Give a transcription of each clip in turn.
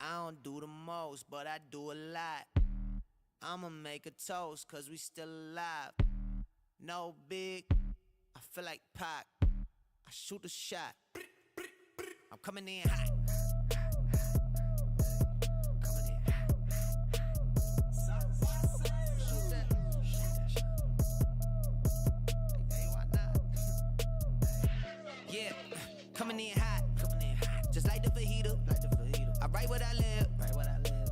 I don't do the most, but I do a lot. I'ma make a toast, cause we still alive. No big, I feel like Pac. I shoot a shot. I'm coming in hot. Yeah, coming in hot. Just like the fajita. I write what I live.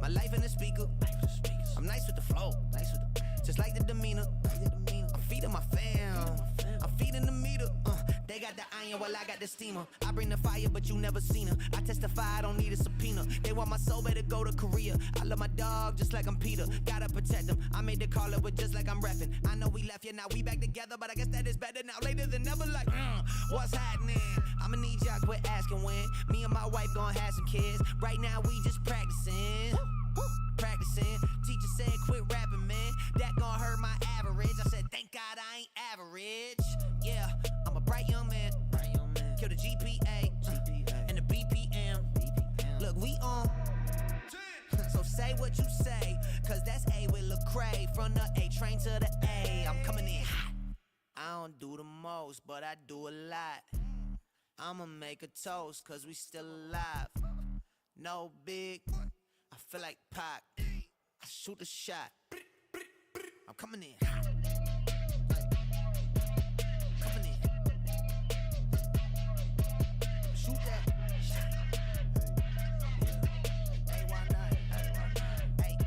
My life in the speaker. I'm nice with the flow. Just like the demeanor. I'm feeding my fam. I'm feeding the meter. They got the iron while I got the steamer. I bring the fire, but you never seen her. I testify, I don't need a subpoena. They want my soul, better go to Korea. I love my dog just like I'm Peter. Gotta protect them. I made the call up with just like I'm reffing. I know we left, yeah, now we back together, but I guess that is better now. Later than never, like, what's happening? I'ma need y'all quit asking when. Me and my wife gonna have some kids. Right now we just practicing. Teacher said quit rapping, man. That gon' hurt my average. I said thank God I ain't average. Yeah, I'm a bright young man. Kill the GPA and the BPM. Look, we on. So say what you say, cause that's A with Lecrae. From the A train to the A, I'm coming in hot. I don't do the most, but I do a lot. I'ma make a toast, cause we still alive. No big, I feel like Pac. I shoot a shot. I'm coming in hot. Coming in. Shoot that shot. Hey, why not? Hey,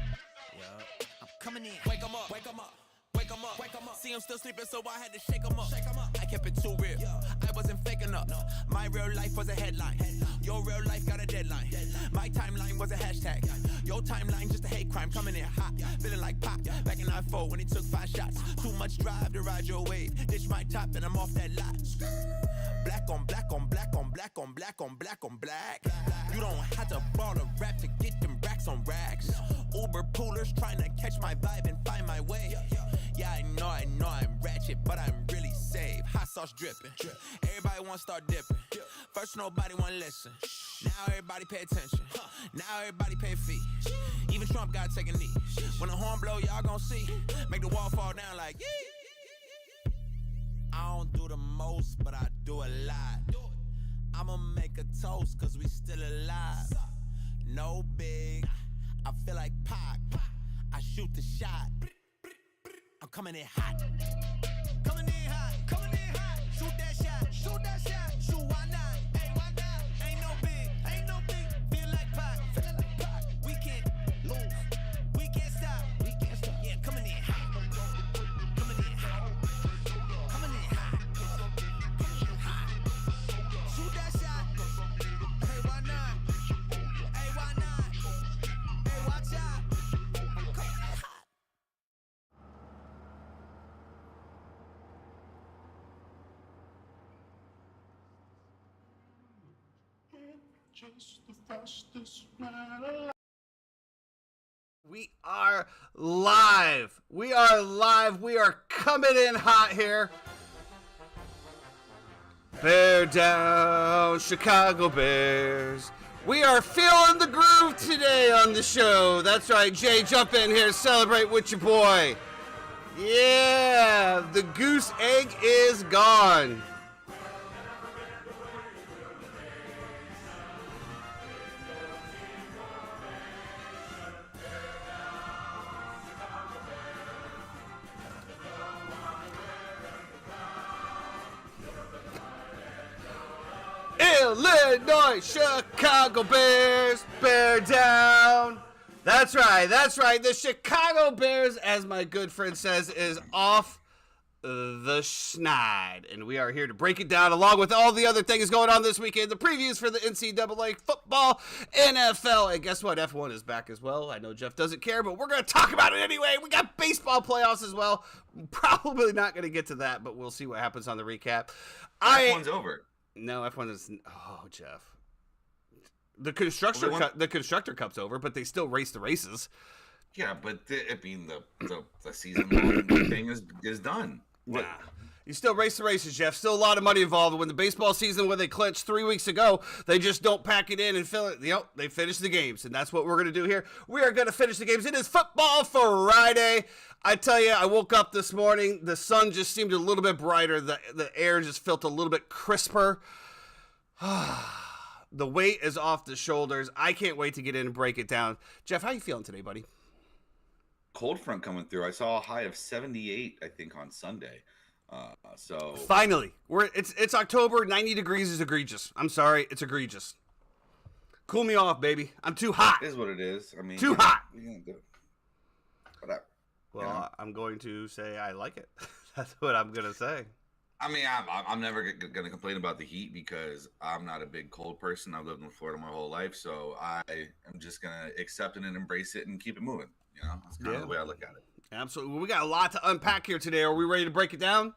I'm coming in. Wake 'em up. Wake 'em up. Wake 'em up. Wake 'em up. See him still sleeping, so I had to shake 'em up. Shake 'em up. I kept it too real. I wasn't faking up. No. My real life was a headline. Your real life got a deadline. My timeline was a hashtag. Your timeline just a hate crime. Coming in hot. Feeling like Pac. Back in 94 when he took 5 shots. Too much drive to ride your wave. Ditch my top and I'm off that lot. Black on black on black on black on black on black on black. You don't have to ball a rap to get them racks on racks. Uber poolers trying to catch my vibe and find my way. Yeah, I know I'm ratchet, but I'm really safe. Hot sauce dripping. Everybody wanna start dipping. First nobody wanna listen. Now everybody pay attention. Now everybody pay a fee. Even Trump gotta take a knee. When the horn blow, y'all gon' see. Make the wall fall down like yee. I don't do the most, but I do a lot. I'ma make a toast, cause we still alive. No big, I feel like Pac. I shoot the shot. I'm coming in hot. Coming in hot. Coming in hot. Shoot that shot. Shoot that shot. Shoot, why not? Hey, why not? Ain't no big. Ain't no big. Feel like Pac. Feel like Pac. We can't lose. We can't stop. We can't stop. Yeah, coming in hot. Coming in hot. Coming in hot. Coming in hot. Shoot that shot. Hey, why not? Hey, why not? Hey, watch out. Coming in hot. Just the fastest man alive. We are live. We are live. We are coming in hot here. Bear down, Chicago Bears. We are feeling the groove today on the show. That's right, Jay, jump in here, celebrate with your boy. Yeah, the goose egg is gone. Illinois, Chicago Bears, bear down. That's right. The Chicago Bears, as my good friend says, is off the schneid. And we are here to break it down along with all the other things going on this weekend. The previews for the NCAA football, NFL. And guess what? F1 is back as well. I know Jeff doesn't care, but we're going to talk about it anyway. We got baseball playoffs as well. Probably not going to get to that, but we'll see what happens on the recap. F1's over. No, F1 is... Oh, Jeff. The Constructor Cup's over, but they still race the races. Yeah, but the season long thing is done. Nah. You still race the races, Jeff. Still a lot of money involved. When the baseball season, when they clinched 3 weeks ago, they just don't pack it in and fill it. They finish the games, and that's what we're going to do here. We are going to finish the games. It is Football Friday. I tell you, I woke up this morning. The sun just seemed a little bit brighter. The air just felt a little bit crisper. The weight is off the shoulders. I can't wait to get in and break it down. Jeff, how you feeling today, buddy? Cold front coming through. I saw a high of 78, I think, on Sunday. So finally, it's October. 90 degrees is egregious. I'm sorry, it's egregious. Cool me off, baby. I'm too hot. It is what it is. I mean, too hot. Whatever. Well, I'm going to say I like it. That's what I'm gonna say. I mean, I'm never gonna complain about the heat because I'm not a big cold person. I've lived in Florida my whole life, so I am just gonna accept it and embrace it and keep it moving. You know, that's kind of the way I look at it. Absolutely. Well, we got a lot to unpack here today. Are we ready to break it down?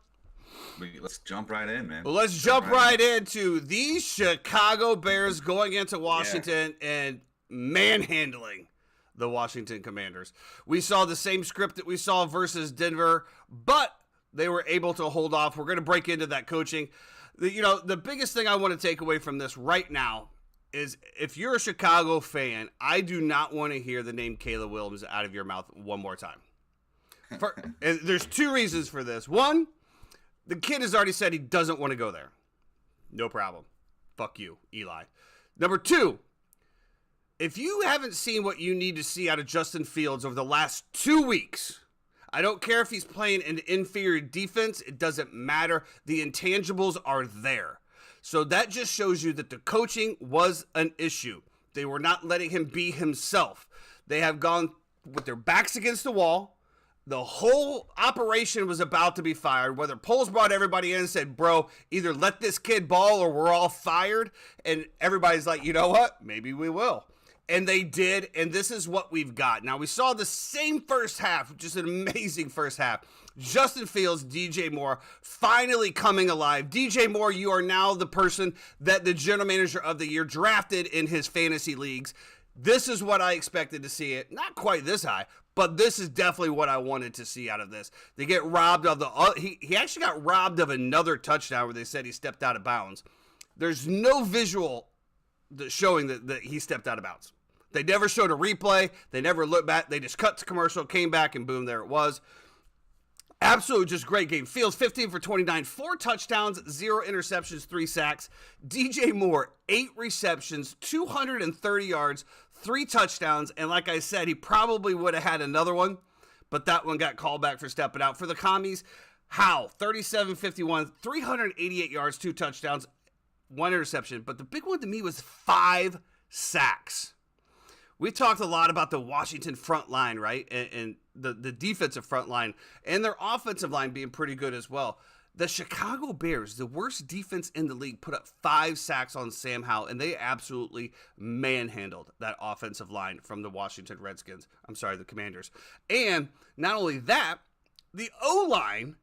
Let's jump right in, man. Well, let's jump right into the Chicago Bears going into Washington and manhandling the Washington Commanders. We saw the same script that we saw versus Denver, but they were able to hold off. We're going to break into that coaching. The biggest thing I want to take away from this right now is if you're a Chicago fan, I do not want to hear the name Caleb Williams out of your mouth one more time. And there's two reasons for this. One, the kid has already said he doesn't want to go there. No problem. Fuck you, Eli. Number two, if you haven't seen what you need to see out of Justin Fields over the last 2 weeks, I don't care if he's playing an inferior defense. It doesn't matter. The intangibles are there. So that just shows you that the coaching was an issue. They were not letting him be himself. They have gone with their backs against the wall. The whole operation was about to be fired. Whether Poles brought everybody in and said, bro, either let this kid ball or we're all fired. And everybody's like, you know what? Maybe we will. And they did, and this is what we've got. Now, we saw the same first half, just an amazing first half. Justin Fields, DJ Moore, finally coming alive. DJ Moore, you are now the person that the general manager of the year drafted in his fantasy leagues. This is what I expected to see it. Not quite this high, but this is definitely what I wanted to see out of this. They get robbed of he actually got robbed of another touchdown where they said he stepped out of bounds. There's no visual showing that he stepped out of bounds. They never showed a replay. They never looked back. They just cut to commercial, came back, and boom, there it was. Absolutely just great game. Fields 15 for 29, 4 touchdowns, 0 interceptions, 3 sacks. DJ Moore, 8 receptions, 230 yards, 3 touchdowns. And like I said, he probably would have had another one, but that one got called back for stepping out. For the Commies, Howe, 37-51, 388 yards, 2 touchdowns, 1 interception. But the big one to me was 5 sacks. We talked a lot about the Washington front line, right? And the defensive front line and their offensive line being pretty good as well. The Chicago Bears, the worst defense in the league, put up 5 sacks on Sam Howell, and they absolutely manhandled that offensive line from the Washington Redskins. I'm sorry, the Commanders. And not only that, the O-line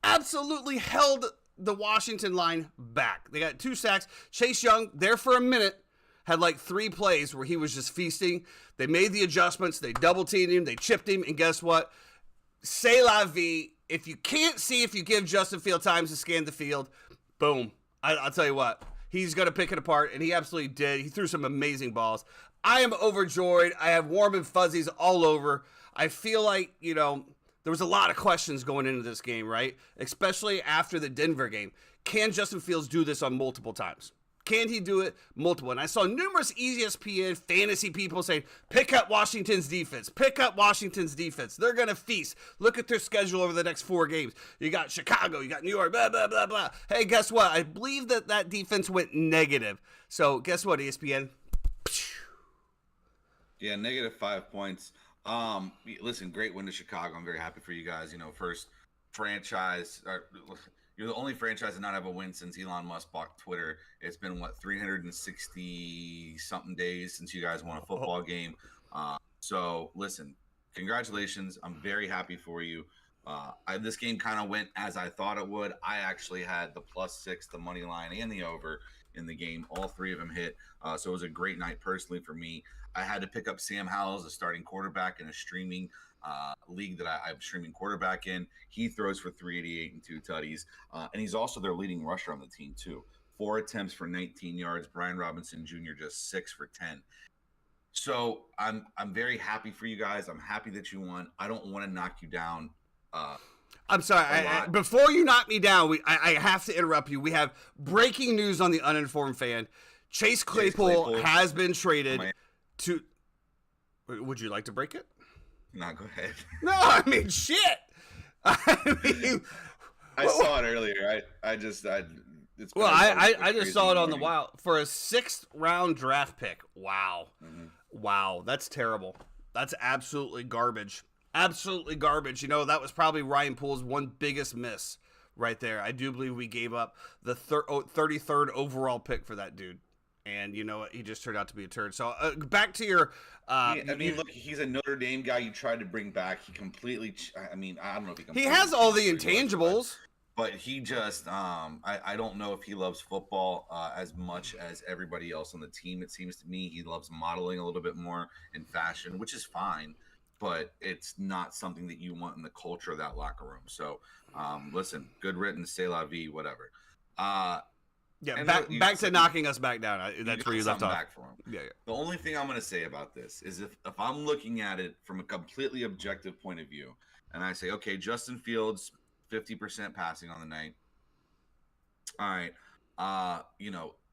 absolutely held the Washington line back. They got 2 sacks. Chase Young, there for a minute, had like 3 plays where he was just feasting. They made the adjustments. They double-teamed him. They chipped him. And guess what? C'est la vie. If you can't see if you give Justin Fields time to scan the field, boom. I'll tell you what. He's going to pick it apart, and he absolutely did. He threw some amazing balls. I am overjoyed. I have warm and fuzzies all over. I feel like, there was a lot of questions going into this game, right? Especially after the Denver game. Can Justin Fields do this on multiple times? Can he do it multiple? And I saw numerous ESPN fantasy people saying, pick up Washington's defense. Pick up Washington's defense. They're going to feast. Look at their schedule over the next 4 games. You got Chicago. You got New York, blah, blah, blah, blah. Hey, guess what? I believe that defense went negative. So guess what, ESPN? Yeah, negative 5 points. Listen, great win to Chicago. I'm very happy for you guys. First franchise. You're the only franchise to not have a win since Elon Musk bought Twitter. It's been, 360-something days since you guys won a football game. So, listen, congratulations. I'm very happy for you. This game kind of went as I thought it would. I actually had the +6, the money line, and the over in the game. All three of them hit. So it was a great night personally for me. I had to pick up Sam Howell as a starting quarterback in a streaming league that I'm streaming quarterback in. He throws for 388 and 2 tutties. And he's also their leading rusher on the team, too. 4 attempts for 19 yards. Brian Robinson Jr. just 6 for 10. So I'm very happy for you guys. I'm happy that you won. I don't want to knock you down. I'm sorry. Before you knock me down, I have to interrupt you. We have breaking news on the Uninformed Fan. Chase Claypool has been traded to. Would you like to break it? No, go ahead. No, I mean shit. I saw it earlier. I just saw it on the wild for a 6th round draft pick. Wow. Mm-hmm. Wow, that's terrible. That's absolutely garbage. Absolutely garbage. You know, that was probably Ryan Poole's one biggest miss right there. I do believe we gave up the 33rd overall pick for that dude. And you know what? He just turned out to be a turd. So back to your... look, he's a Notre Dame guy you tried to bring back. He completely... I don't know if he has all the intangibles. But he just... I don't know if he loves football as much as everybody else on the team. It seems to me he loves modeling a little bit more in fashion, which is fine. But it's not something that you want in the culture of that locker room. So, listen, good riddance, c'est la vie, whatever. Back to knocking us back down. That's where you left off. Back for him. Yeah. The only thing I'm going to say about this is if I'm looking at it from a completely objective point of view, and I say, okay, Justin Fields, 50% passing on the night. All right.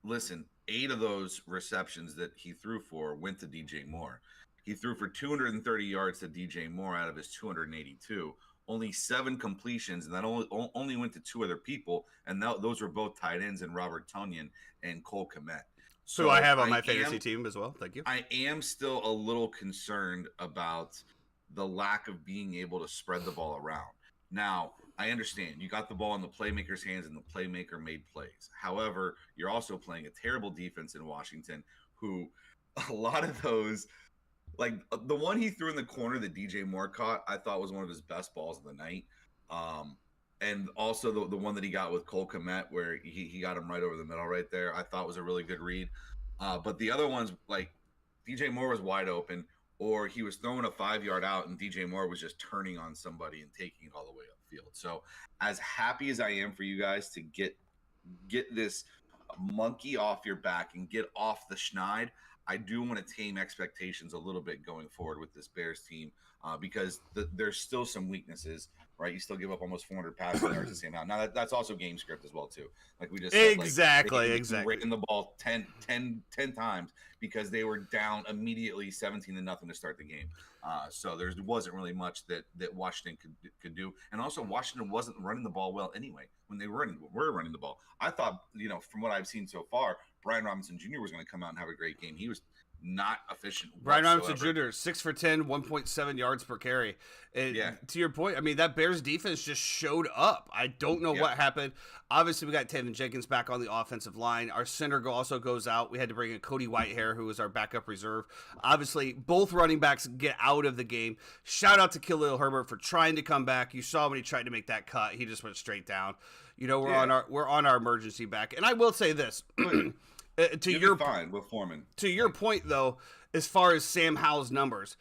Listen, 8 of those receptions that he threw for went to DJ Moore. He threw for 230 yards to DJ Moore out of his 282. Only 7 completions, and that only went to 2 other people, and those were both tight ends in Robert Tonyan and Cole Kmet. So I have on my fantasy team as well. Thank you. I am still a little concerned about the lack of being able to spread the ball around. Now, I understand you got the ball in the playmaker's hands, and the playmaker made plays. However, you're also playing a terrible defense in Washington, who a lot of those. Like the one he threw in the corner that DJ Moore caught, I thought was one of his best balls of the night. And also the one that he got with Cole Kmet where he got him right over the middle right there, I thought was a really good read. But the other ones, like DJ Moore was wide open, or he was throwing a 5-yard out and DJ Moore was just turning on somebody and taking it all the way upfield. So as happy as I am for you guys to get this monkey off your back and get off the schneid, I do want to tame expectations a little bit going forward with this Bears team because there's still some weaknesses, right? You still give up almost 400 passing yards the same amount. Now that's also game script as well too. Like we just said, exactly. Raking the ball 10 times because they were down immediately 17-0 to start the game. So there wasn't really much that Washington could do, and also Washington wasn't running the ball well anyway. When they were running the ball, I thought, from what I've seen so far, Brian Robinson Jr. was going to come out and have a great game. He was not efficient. Brian Robinson Jr. 6 for 10, 1.7 yards per carry. To your point, I mean, that Bears defense just showed up. I don't know what happened. Obviously, we got Tevin Jenkins back on the offensive line. Our center also goes out. We had to bring in Cody Whitehair, who was our backup reserve. Obviously, both running backs get out of the game. Shout out to Khalil Herbert for trying to come back. You saw when he tried to make that cut, he just went straight down. We're on our emergency back. And I will say this. With Foreman. To your point, though, as far as Sam Howell's numbers,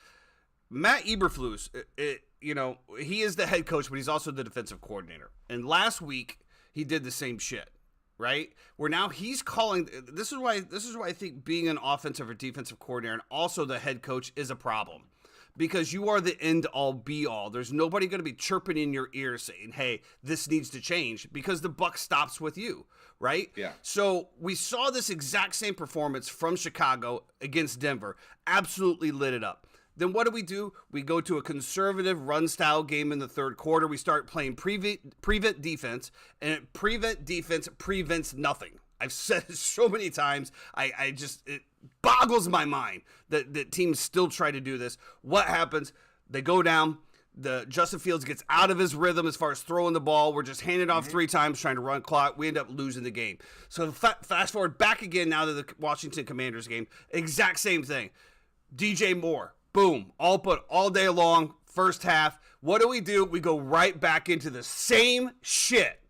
Matt Eberflus, he is the head coach, but he's also the defensive coordinator. And last week, he did the same shit, right? Where now he's calling. This is why I think being an offensive or defensive coordinator and also the head coach is a problem. Because you are the end-all, be-all. There's nobody going to be chirping in your ear saying, hey, this needs to change, because the buck stops with you, right? Yeah. So we saw this exact same performance from Chicago against Denver. Absolutely lit it up. Then what do? We go to a conservative run-style game in the third quarter. We start playing prevent defense, and prevent defense prevents nothing. I've said it so many times. It boggles my mind that teams still try to do this. What happens? They go down. Justin Fields gets out of his rhythm as far as throwing the ball. We're just handing it off 3 times, trying to run clock. We end up losing the game. So fast forward back again now to the Washington Commanders game. Exact same thing. DJ Moore. Boom. All day long. First half. What do? We go right back into the same shit.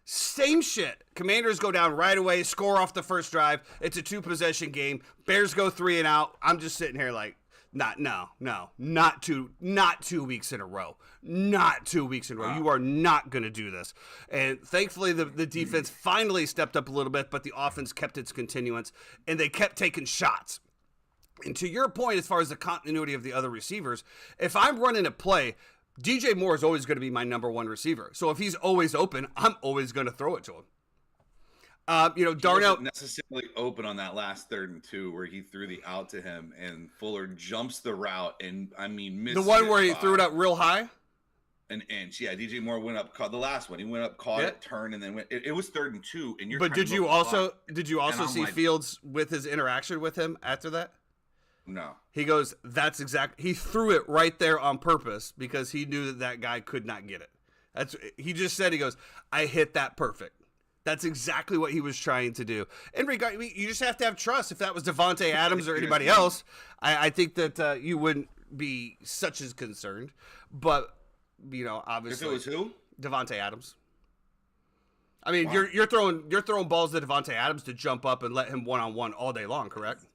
Same shit. Commanders go down right away, score off the first drive. It's a 2-possession game. Bears go 3 and out. I'm just sitting here like, not 2 weeks in a row. Not 2 weeks in a row. You are not going to do this. And thankfully, the defense finally stepped up a little bit, but the offense kept its continuance, and they kept taking shots. And to your point, as far as the continuity of the other receivers, if I'm running a play, DJ Moore is always going to be my number one receiver. So if he's always open, I'm always going to throw it to him. Darnell wasn't necessarily open on that last 3rd and 2 where he threw the out to him and Fuller jumps the route and missed the one where he threw it up real high. An inch, yeah. DJ Moore went up, caught the last one. He went up, caught it, turned, and then went. It was 3rd and 2, and you're. But did you also see Fields with his interaction with him after that? No. He goes, he threw it right there on purpose because he knew that guy could not get it. He just said, he goes, I hit that perfect. That's exactly what he was trying to do. You just have to have trust. If that was Devontae Adams or anybody else, I think that you wouldn't be such as concerned. But, obviously. If it was who? Devontae Adams. I mean, wow. you're throwing balls to Devontae Adams to jump up and let him one-on-one all day long, correct?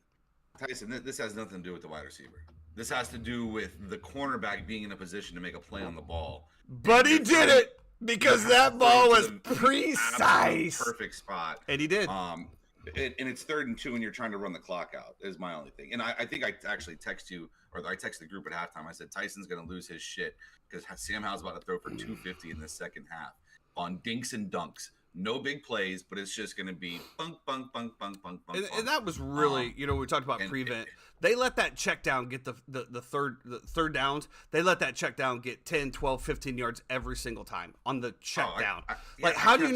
Tyson, this has nothing to do with the wide receiver. This has to do with the cornerback being in a position to make a play on the ball. But he did it because that ball was precise. Perfect spot. And he did. And it's 3rd and 2 and you're trying to run the clock out is my only thing. And I think I actually text you, or I texted the group at halftime. I said, Tyson's going to lose his shit because Sam Howell's about to throw for 250 in the second half on dinks and dunks. No big plays, but it's just going to be bunk, bunk, bunk, bunk, bunk, bunk. And that was really, we talked about prevent. They let that check down get the third downs. They let that check down get 10, 12, 15 yards every single time on the check down. How do you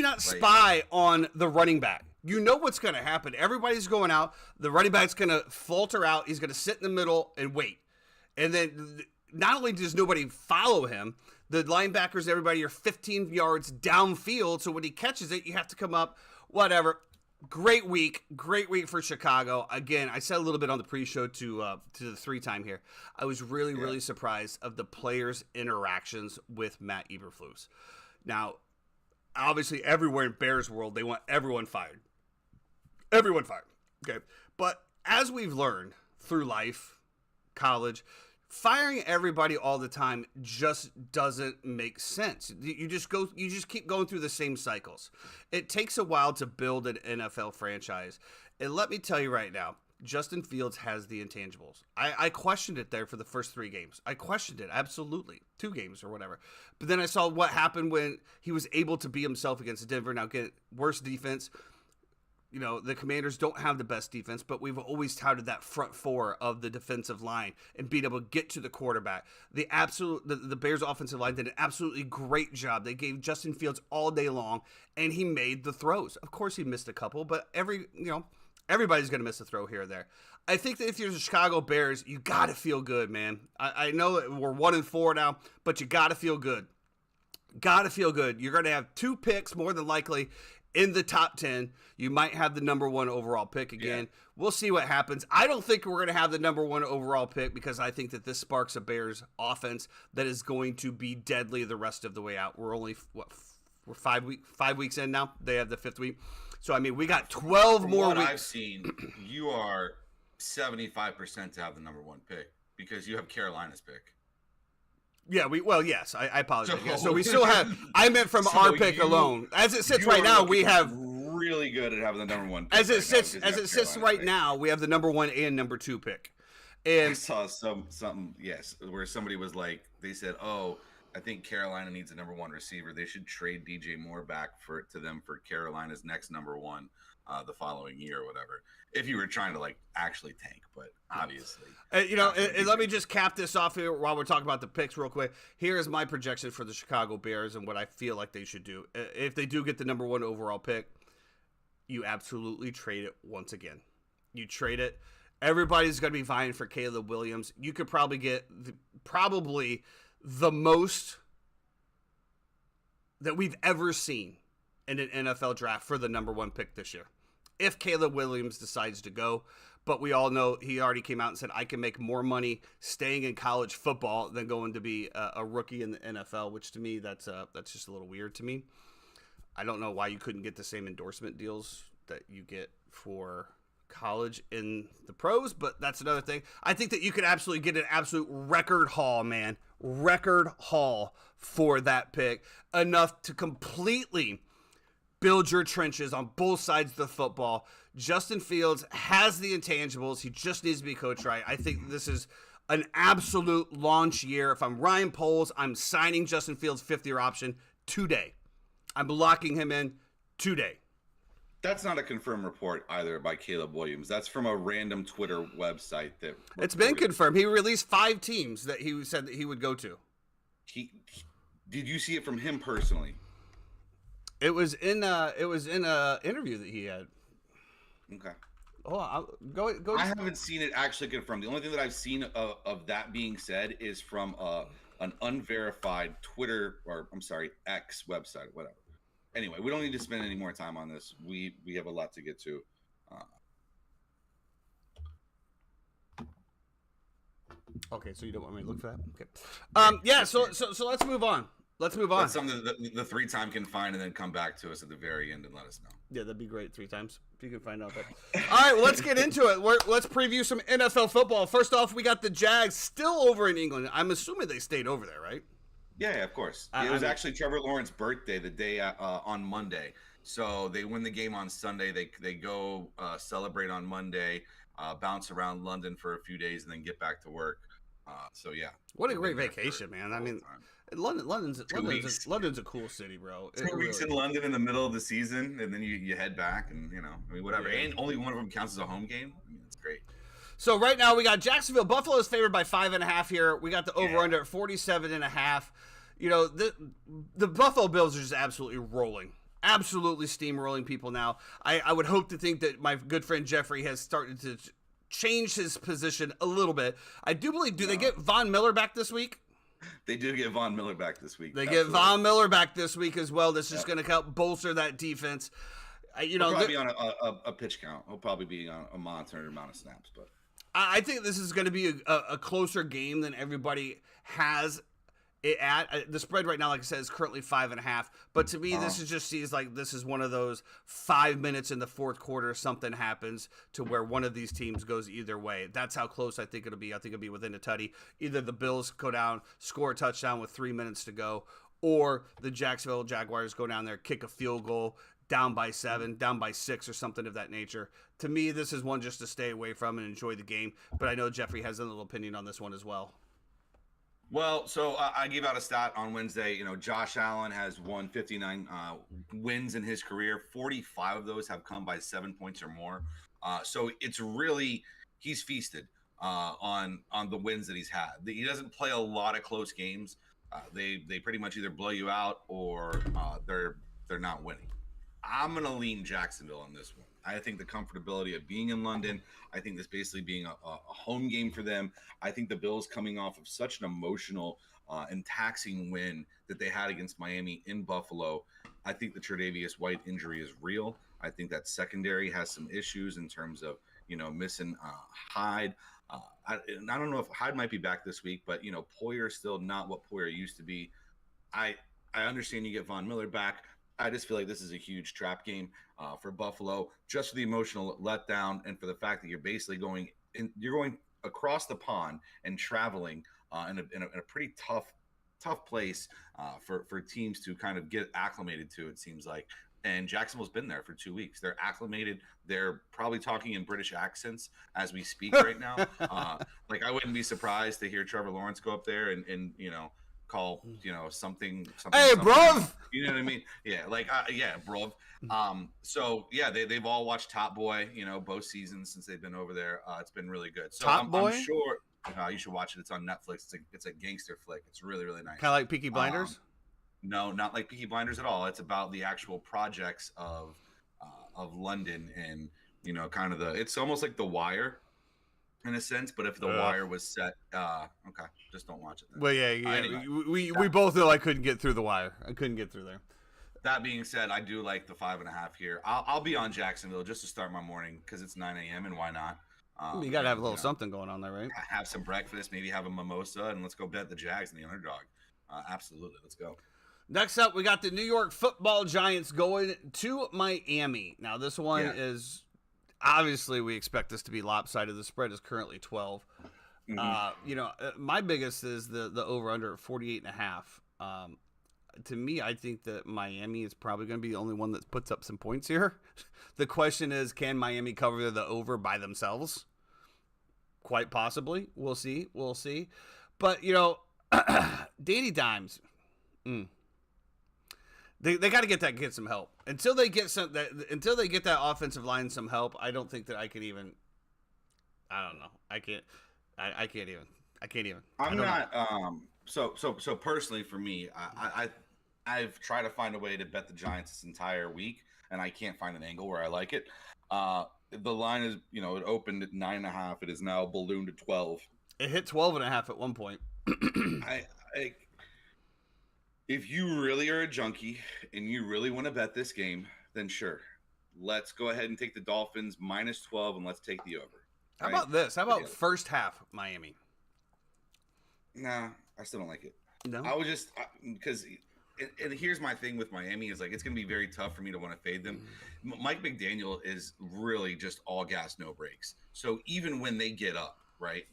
not spy on the running back? You know what's going to happen. Everybody's going out. The running back's going to falter out. He's going to sit in the middle and wait. And then not only does nobody follow him, the linebackers, everybody are 15 yards downfield. So when he catches it, you have to come up, whatever. Great week for Chicago. Again, I said a little bit on the pre-show to the 3-time here. I was really surprised of the players' interactions with Matt Eberflus. Now, obviously, everywhere in Bears world, they want everyone fired. Everyone fired. Okay, but as we've learned through life, college, firing everybody all the time just doesn't make sense. You just keep going through the same cycles. It takes a while to build an NFL franchise. And let me tell you right now, Justin Fields has the intangibles. I questioned it there for the first 3 games. I questioned it, absolutely. 2 games or whatever. But then I saw what happened when he was able to be himself against Denver. Now, get worse defense. The Commanders don't have the best defense, but we've always touted that front 4 of the defensive line and being able to get to the quarterback. The Bears offensive line did an absolutely great job. They gave Justin Fields all day long, and he made the throws. Of course, he missed a couple, but everybody's going to miss a throw here or there. I think that if you're the Chicago Bears, you got to feel good, man. I know that we're 1-4 now, but you got to feel good. Got to feel good. You're going to have 2 picks more than likely in the top 10. You might have the number 1 overall pick again. Yeah. We'll see what happens. I don't think we're going to have the number 1 overall pick because I think that this sparks a Bears offense that is going to be deadly the rest of the way out. We're only, we're 5 weeks in now. They have the 5th week. So, we got 12 more weeks. I've seen, you are 75% to have the number 1 pick because you have Carolina's pick. Yeah, yes, I apologize. Yeah, so we still have, I meant from our pick alone. As it sits right now, we have really good at having the number 1 pick. As it sits right now, we have the number 1 and number 2 pick. And I saw something, where somebody was like, they said, "Oh, I think Carolina needs a number 1 receiver. They should trade DJ Moore back to them for Carolina's next number 1 the following year or whatever." If you were trying to actually tank, but obviously, and let me just cap this off here while we're talking about the picks real quick. Here is my projection for the Chicago Bears and what I feel like they should do. If they do get the number 1 overall pick, you absolutely trade it once again. You trade it. Everybody's going to be vying for Caleb Williams. You could probably get probably the most that we've ever seen in an NFL draft for the number 1 pick this year, if Caleb Williams decides to go. but we all know he already came out and said, I can make more money staying in college football than going to be a rookie in the NFL, which to me, that's just a little weird to me. I don't know why you couldn't get the same endorsement deals that you get for college in the pros, but that's another thing. I think that you could absolutely get an absolute record haul, man. Record haul for that pick. Enough to completely build your trenches on both sides of the football. Justin Fields has the intangibles. He just needs to be coached right. I think this is an absolute launch year. If I'm Ryan Poles, I'm signing Justin Fields' fifth-year option today. I'm locking him in today. That's not a confirmed report either by Caleb Williams. That's from a random Twitter website that it's been confirmed. He released 5 teams that he said that he would go to. Did you see it from him personally? It was in a interview that he had. Okay. Oh, go. I haven't seen it actually confirmed. The only thing that I've seen of that being said is from an unverified Twitter, or I'm sorry, X website, whatever. Anyway, we don't need to spend any more time on this. We have a lot to get to. Okay, so you don't want me to look for that? Okay. Yeah. So let's move on. Let's move on. That's something that the 3-time can find and then come back to us at the very end and let us know. Yeah, that'd be great. 3 times if you can find out that. All right, well, let's get into it. Let's preview some NFL football. First off, we got the Jags still over in England. I'm assuming they stayed over there, right? Yeah, of course. It was actually Trevor Lawrence's birthday the day on Monday. So they win the game on Sunday. They go celebrate on Monday, bounce around London for a few days, and then get back to work. So yeah. What a great vacation, man. I mean, London's a cool city, bro. 2 weeks in London in the middle of the season, and then you head back, and whatever. Yeah. And only one of them counts as a home game. I mean, it's great. So right now we got Jacksonville. Buffalo is favored by 5.5 here. We got the over/under at 47.5. The Buffalo Bills are just absolutely rolling. Absolutely steamrolling people now. I would hope to think that my good friend Jeffrey has started to change his position a little bit. I do believe, they get Von Miller back this week? They do get Von Miller back this week. They get Von Miller back this week as well. This is going to help bolster that defense. He'll probably be on a pitch count. He'll probably be on a monitored amount of snaps. But I think this is going to be a closer game than everybody has it at. The spread right now, like I said, is currently 5.5. But to me, this seems like this is one of those 5 minutes in the fourth quarter, something happens to where one of these teams goes either way. That's how close I think it'll be. I think it'll be within a tutty. Either the Bills go down, score a touchdown with 3 minutes to go, or the Jacksonville Jaguars go down there, kick a field goal, down by 7, down by 6, or something of that nature. To me, this is one just to stay away from and enjoy the game. But I know Jeffrey has a little opinion on this one as well. Well, so I gave out a stat on Wednesday. Josh Allen has won 59 wins in his career. 45 of those have come by 7 points or more. So it's really, he's feasted on the wins that he's had. He doesn't play a lot of close games. They pretty much either blow you out or they're not winning. I'm going to lean Jacksonville on this one. I think the comfortability of being in London, I think this basically being a home game for them. I think the Bills coming off of such an emotional and taxing win that they had against Miami in Buffalo. I think the Tre'Davious White injury is real. I think that secondary has some issues in terms of, missing Hyde. I don't know if Hyde might be back this week, but, Poyer is still not what Poyer used to be. I understand you get Von Miller back. I just feel like this is a huge trap game for Buffalo, just for the emotional letdown and for the fact that you're basically going across the pond and traveling in a pretty tough place for teams to kind of get acclimated to, it seems like. And Jacksonville's been there for 2 weeks. They're acclimated. They're probably talking in British accents as we speak right now. I wouldn't be surprised to hear Trevor Lawrence go up there and call something. Hey, bruv. You know what I mean? Yeah, bruv. So yeah, they've all watched Top Boy, both seasons since they've been over there. It's been really good. So Top Boy? I'm sure you should watch it. It's on Netflix. It's a gangster flick. It's really, really nice. Kind of like Peaky Blinders? No, not like Peaky Blinders at all. It's about the actual projects of London and kind of it's almost like The Wire in a sense, but if The Wire was set, okay, just don't watch it then. Well, yeah. Anyway, we both know I couldn't get through The Wire. I couldn't get through there. That being said, I do like the 5.5 here. I'll be on Jacksonville just to start my morning because it's 9 a.m. and why not? You got to have a little something going on there, right? Have some breakfast, maybe have a mimosa, and let's go bet the Jags and the underdog. Absolutely, let's go. Next up, we got the New York Football Giants going to Miami. Now, this one is obviously we expect this to be lopsided. The spread is currently 12. My biggest is the over-under at 48.5. To me, I think that Miami is probably going to be the only one that puts up some points here. The question is, can Miami cover the over by themselves? Quite possibly. We'll see. But, Danny Dimes, they got to get some help. Until they get that offensive line some help, I don't think that I can even. I don't know. I can't even. I'm not. So personally, for me, I've tried to find a way to bet the Giants this entire week, and I can't find an angle where I like it. The line is, it opened at 9.5. It is now ballooned to 12. It hit 12.5 at one point. If you really are a junkie and you really want to bet this game, then sure, let's go ahead and take the Dolphins minus 12 and let's take the over. How about this? How about first half Miami? Nah, I still don't like it. No, I was just because. And here's my thing with Miami is it's going to be very tough for me to want to fade them. Mike McDaniel is really just all gas, no brakes. So even when they get up, right,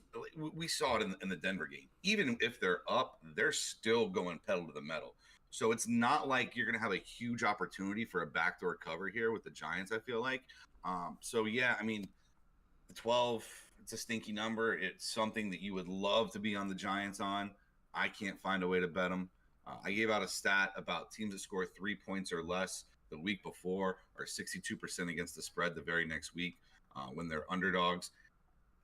we saw it in the Denver game. Even if they're up, they're still going pedal to the metal. So it's not like you're going to have a huge opportunity for a backdoor cover here with the Giants, I feel like. The 12, it's a stinky number. It's something that you would love to be on the Giants on. I can't find a way to bet them. I gave out a stat about teams that score 3 points or less the week before are 62% against the spread the very next week when they're underdogs.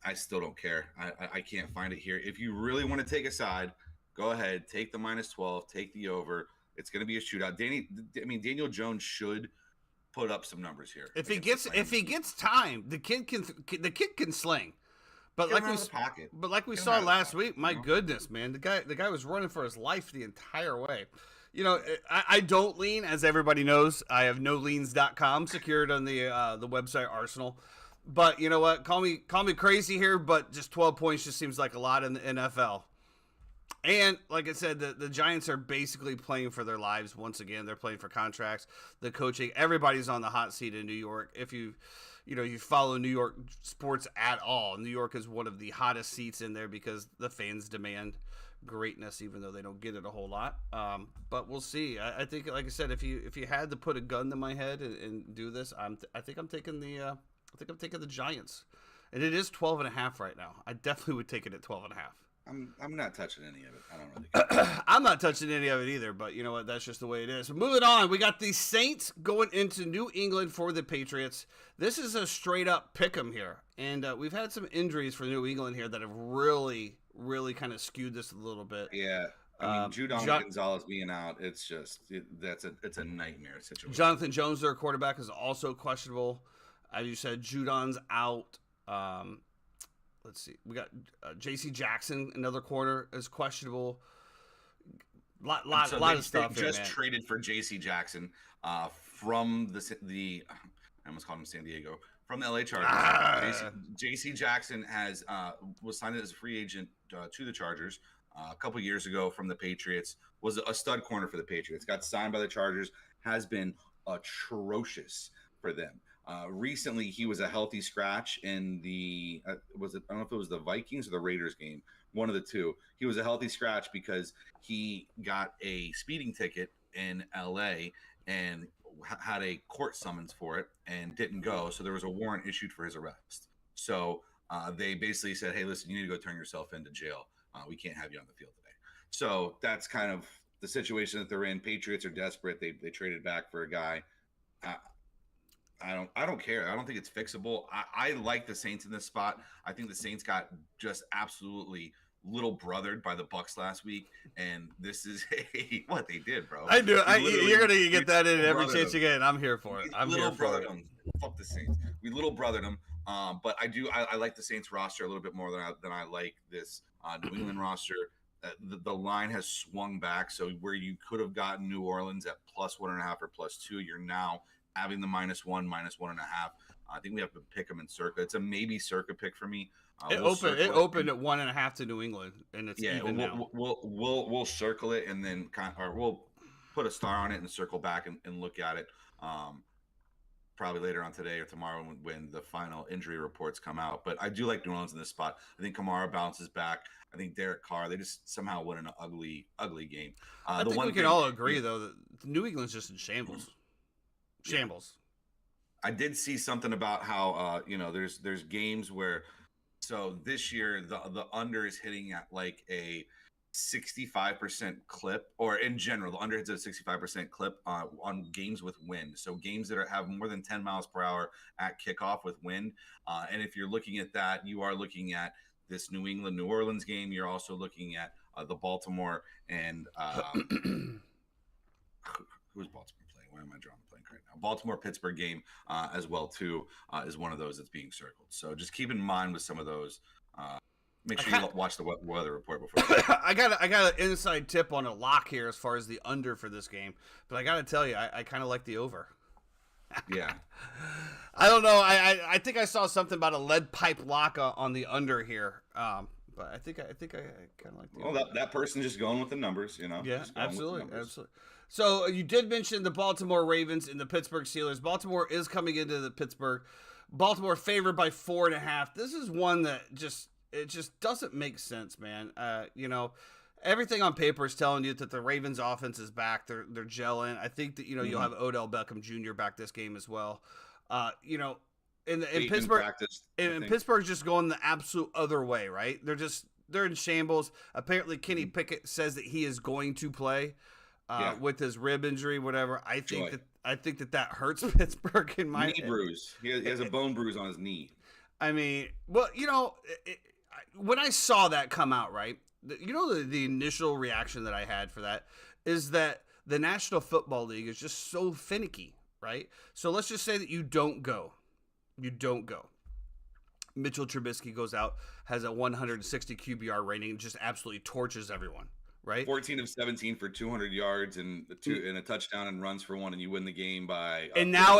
I still don't care. I can't find it here. If you really want to take a side, go ahead, take the minus 12, take the over. It's going to be a shootout. Daniel Jones should put up some numbers here. If he gets time, the kid can sling. But like we saw last week, my goodness, man, the guy was running for his life the entire way. I don't lean, as everybody knows. I have noleans.com secured on the website Arsenal. But you know what? Call me crazy here, but just 12 points just seems like a lot in the NFL. And like I said, the Giants are basically playing for their lives once again. They're playing for contracts. The coaching, everybody's on the hot seat in New York. If you follow New York sports at all, New York is one of the hottest seats in there because the fans demand greatness, even though they don't get it a whole lot. But we'll see. I think, like I said, if you had to put a gun to my head and do this, I think I'm taking the Giants, and it is 12.5 right now. I definitely would take it at 12.5. I'm not touching any of it. I don't really care. I'm not touching any of it either, but you know what? That's just the way it is. So moving on, we got the Saints going into New England for the Patriots. This is a straight-up pick-em here, and we've had some injuries for New England here that have really, really kind of skewed this a little bit. Yeah. Judon Gonzalez being out, it's a nightmare situation. Jonathan Jones, their quarterback, is also questionable. As you said, Judon's out. Let's see. We got J.C. Jackson, another corner, is questionable. Lot of stuff. They just traded for J.C. Jackson from the I almost called him San Diego, from the L.A. Chargers. J.C. Jackson was signed as a free agent to the Chargers a couple years ago from the Patriots. Was a stud corner for the Patriots. Got signed by the Chargers. Has been atrocious for them. Recently, he was a healthy scratch in the I don't know if it was the Vikings or the Raiders game, one of the two. He was a healthy scratch because he got a speeding ticket in L.A. and had a court summons for it and didn't go. So there was a warrant issued for his arrest. So they basically said, hey, listen, you need to go turn yourself into jail. We can't have you on the field today. So that's kind of the situation that they're in. Patriots are desperate. They traded back for a guy. I don't care. I don't think it's fixable. I like the Saints in this spot. I think the Saints got just absolutely little brothered by the Bucs last week, and this is what they did, bro. I do. You're gonna get that in every chance you get. I'm here for it. I'm here for it. Fuck the Saints. We little brothered them. But I like the Saints roster a little bit more than I like this New England roster. The line has swung back, so where you could have gotten New Orleans at +1.5 or +2, you're now having the -1, -1.5. I think we have to pick them in circa. It's a maybe circa pick for me. It opened at 1.5 to New England, and it's even now. We'll circle it and then we'll put a star on it and circle back and look at it. Probably later on today or tomorrow when the final injury reports come out. But I do like New Orleans in this spot. I think Kamara bounces back. I think Derek Carr, they just somehow win an ugly game. I think we can all agree, though, that New England's just in shambles. Shambles. I did see something about how, there's games where, so this year the under is hitting at like a 65% clip, or in general, the under hits at a 65% clip on games with wind. So games that have more than 10 miles per hour at kickoff with wind. And if you're looking at that, you are looking at this New Orleans game. You're also looking at the Baltimore and who's Baltimore playing? Why am I drawing the blank right now? Baltimore-Pittsburgh game as well too is one of those that's being circled. So just keep in mind with some of those. Make sure you watch the weather report before. I got an inside tip on a lock here as far as the under for this game, but I got to tell you, I kind of like the over. Yeah. I don't know. I think I saw something about a lead pipe lock on the under here, but I think I kind of like the over. Well, that person's just going with the numbers, Yeah, absolutely. So you did mention the Baltimore Ravens and the Pittsburgh Steelers. Baltimore is coming into the Pittsburgh. Baltimore favored by 4.5. This is one that it just doesn't make sense, man. Everything on paper is telling you that the Ravens offense is back. They're gelling. I think that, you'll have Odell Beckham Jr. back this game as well. In Pittsburgh, and Pittsburgh's just going the absolute other way, right? They're in shambles. Apparently Kenny Pickett says that he is going to play with his rib injury, whatever. I think that hurts Pittsburgh in my knee bruise. He has a bone bruise on his knee. I mean, well, when I saw that come out, right, the initial reaction that I had for that is that the National Football League is just so finicky, right? So let's just say that you don't go. Mitchell Trubisky goes out, has a 160 QBR rating, and just absolutely torches everyone, right? 14 of 17 for 200 yards and a touchdown and runs for one, and you win the game by. And now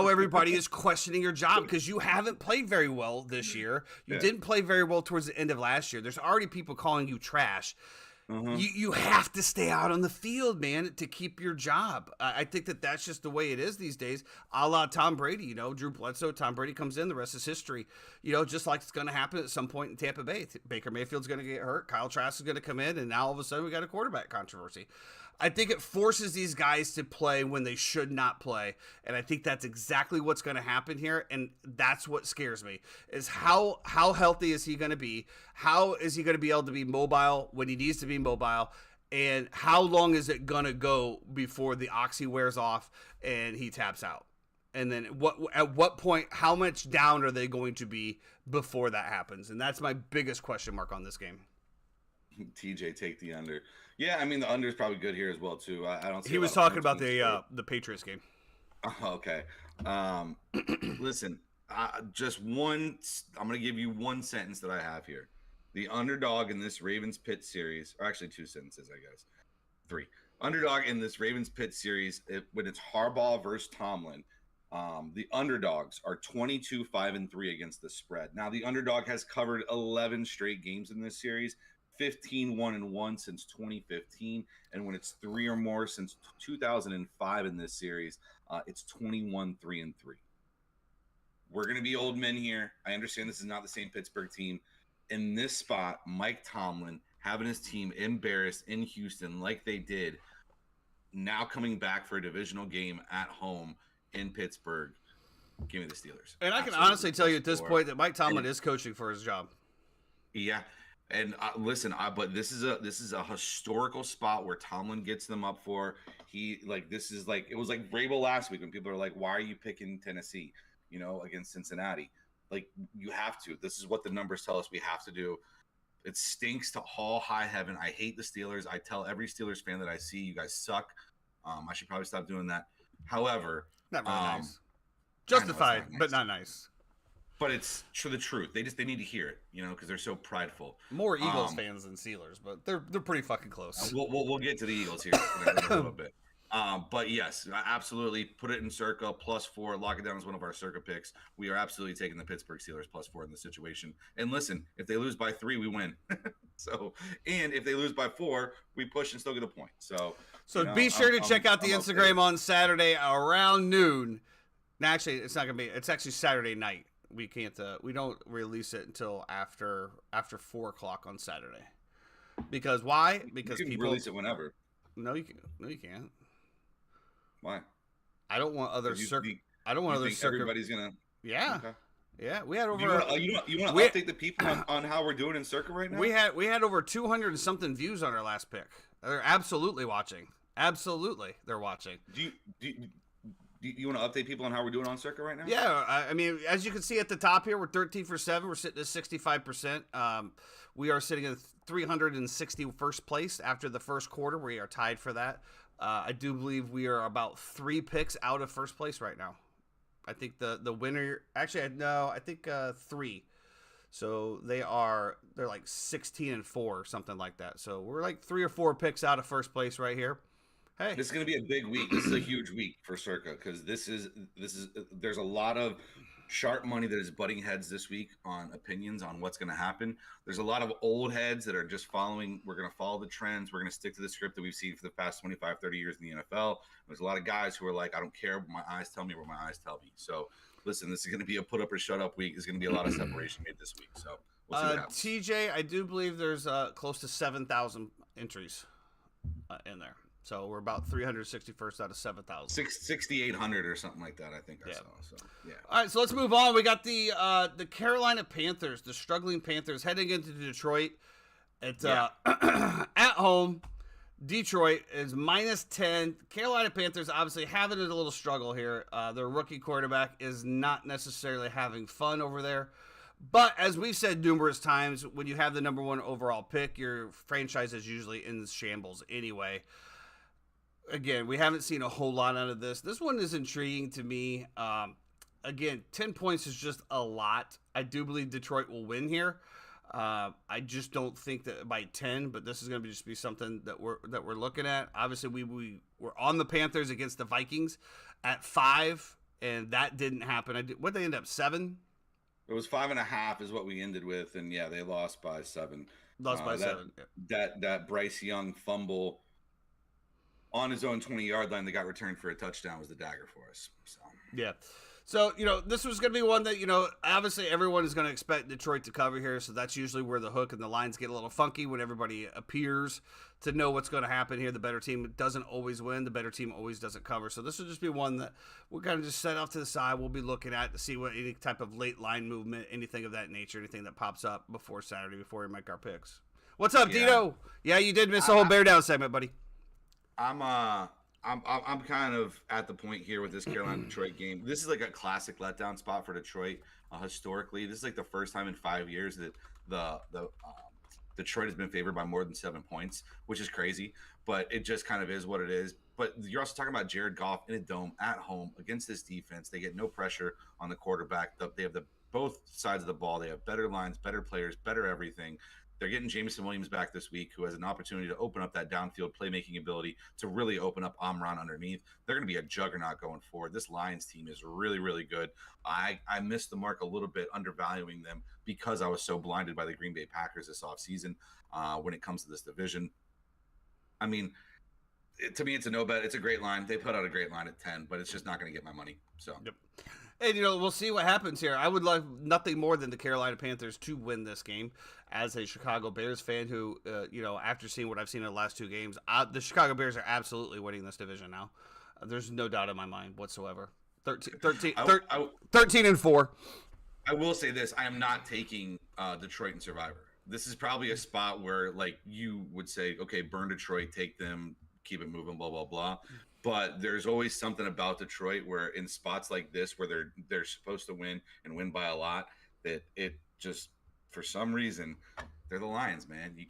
everybody is questioning your job because you haven't played very well this year. You didn't play very well towards the end of last year. There's already people calling you trash. You have to stay out on the field, man, to keep your job. I think that's just the way it is these days, a la Tom Brady. Drew Bledsoe, Tom Brady comes in, the rest is history. Just like it's going to happen at some point in Tampa Bay. Baker Mayfield's going to get hurt. Kyle Trask is going to come in, and now all of a sudden we got a quarterback controversy. I think it forces these guys to play when they should not play, and I think that's exactly what's going to happen here, and that's what scares me, is how healthy is he going to be? How is he going to be able to be mobile when he needs to be mobile? And how long is it going to go before the oxy wears off and he taps out? And then at what point, how much down are they going to be before that happens? And that's my biggest question mark on this game. TJ, take the under. Yeah, I mean, the under is probably good here as well, too. I don't see. He was talking about the Patriots game. Oh, okay. Listen, I'm going to give you one sentence that I have here. The underdog in this Ravens-Pitt series, or actually two sentences, I guess. 3. Underdog in this Ravens-Pitt series, when it's Harbaugh versus Tomlin, the underdogs are 22-5-3 against the spread. Now, the underdog has covered 11 straight games in this series. 15-1-1 since 2015, and when it's 3 or more since 2005 in this series, it's 21-3-3. We're going to be old men here. I understand this is not the same Pittsburgh team. In this spot, Mike Tomlin having his team embarrassed in Houston like they did, now coming back for a divisional game at home in Pittsburgh. Give me the Steelers. And I can honestly tell you at this point that Mike Tomlin is coaching for his job. Yeah. And listen, but this is a historical spot where Tomlin gets them up for. It was like Vrabel last week when people are like, "Why are you picking Tennessee?" Against Cincinnati. Like, you have to. This is what the numbers tell us we have to do. It stinks to haul high heaven. I hate the Steelers. I tell every Steelers fan that I see, you guys suck. I should probably stop doing that. However, not really nice. Justified, but not nice. But it's for the truth. They need to hear it, because they're so prideful. More Eagles fans than Steelers, but they're pretty fucking close. We'll get to the Eagles here in a little bit. But yes, absolutely put it in circa +4. Lock it down as one of our circa picks. We are absolutely taking the Pittsburgh Steelers +4 in this situation. And listen, if they lose by 3, we win. So, and if they lose by 4, we push and still get a point. So, Be sure to check out the Instagram okay. on Saturday around noon. Now, actually, it's not gonna be. It's actually Saturday night. We can't. We don't release it until after 4:00 on Saturday. Because why? Because you can people release it whenever. No, you can. No, you can't. Why? I don't want other circuit. I don't want other circuit. Everybody's gonna. Yeah. Okay. Yeah, we had over. You want to update the people on how we're doing in circa right now? We had over 200 and something views on our last pick. They're absolutely watching. Absolutely, they're watching. Do you want to update people on how we're doing on circa right now? Yeah, I mean, as you can see at the top here, we're 13 for 7. We're sitting at 65%. We are sitting in 361st place after the first quarter. We are tied for that. I do believe we are about 3 picks out of first place right now. I think the winner actually no, I think 3. So they're like 16 and 4 or something like that. So we're like 3 or 4 picks out of first place right here. Hey, this is going to be a big week. This is a huge week for circa because this is there's a lot of sharp money that is butting heads this week on opinions on what's going to happen. There's a lot of old heads that are just following. We're going to follow the trends. We're going to stick to the script that we've seen for the past 25, 30 years in the NFL. There's a lot of guys who are like, I don't care what my eyes tell me, what my eyes tell me. So listen, this is going to be a put up or shut up week. There's going to be a lot of separation made this week. So we'll see what happens. TJ, I do believe there's close to 7,000 entries in there. So we're about 361st out of 7,000. 6,800 or something like that, I think I saw. So yeah. All right, so let's move on. We got the Carolina Panthers, the struggling Panthers, heading into Detroit. It's at home. Detroit is -10. Carolina Panthers obviously having a little struggle here. Their rookie quarterback is not necessarily having fun over there. But as we've said numerous times, when you have the number 1 overall pick, your franchise is usually in shambles anyway. Again, we haven't seen a whole lot out of this. This one is intriguing to me. Again, 10 points is just a lot. I do believe Detroit will win here. I just don't think that by 10, but this is going to just be something that we're looking at. Obviously, we were on the Panthers against the Vikings at 5, and that didn't happen. What did they end up, 7? It was 5.5 is what we ended with, and yeah, they lost by 7. Lost by 7. Yeah. That Bryce Young fumble on his own 20-yard line that got returned for a touchdown was the dagger for us. So yeah. So, this was going to be one that, obviously everyone is going to expect Detroit to cover here. So that's usually where the hook and the lines get a little funky when everybody appears to know what's going to happen here. The better team doesn't always win. The better team always doesn't cover. So this will just be one that we're going to just set off to the side. We'll be looking at to see what any type of late line movement, anything of that nature, anything that pops up before Saturday, before we make our picks. What's up, Dino? Yeah, you did miss the whole bear down segment, buddy. I'm kind of at the point here with this Carolina Detroit game. This is like a classic letdown spot for Detroit. Historically, this is like the first time in 5 years that the Detroit has been favored by more than 7 points, which is crazy. But it just kind of is what it is. But you're also talking about Jared Goff in a dome at home against this defense. They get no pressure on the quarterback. They have both sides of the ball. They have better lines, better players, better everything. They're getting Jameson Williams back this week, who has an opportunity to open up that downfield playmaking ability to really open up Amron underneath. They're going to be a juggernaut going forward. This Lions team is really, really good. I missed the mark a little bit undervaluing them because I was so blinded by the Green Bay Packers this offseason when it comes to this division. I mean, to me, it's a no bet. It's a great line. They put out a great line at 10, but it's just not going to get my money. So. Yep. And, we'll see what happens here. I would love nothing more than the Carolina Panthers to win this game. As a Chicago Bears fan who, after seeing what I've seen in the last 2 games, the Chicago Bears are absolutely winning this division now. There's no doubt in my mind whatsoever. 13 and 4. I will say this. I am not taking Detroit and Survivor. This is probably a spot where, like, you would say, okay, burn Detroit, take them, keep it moving, blah, blah, blah. But there's always something about Detroit where in spots like this where they're supposed to win and win by a lot, that it just, for some reason, They're the Lions, man. You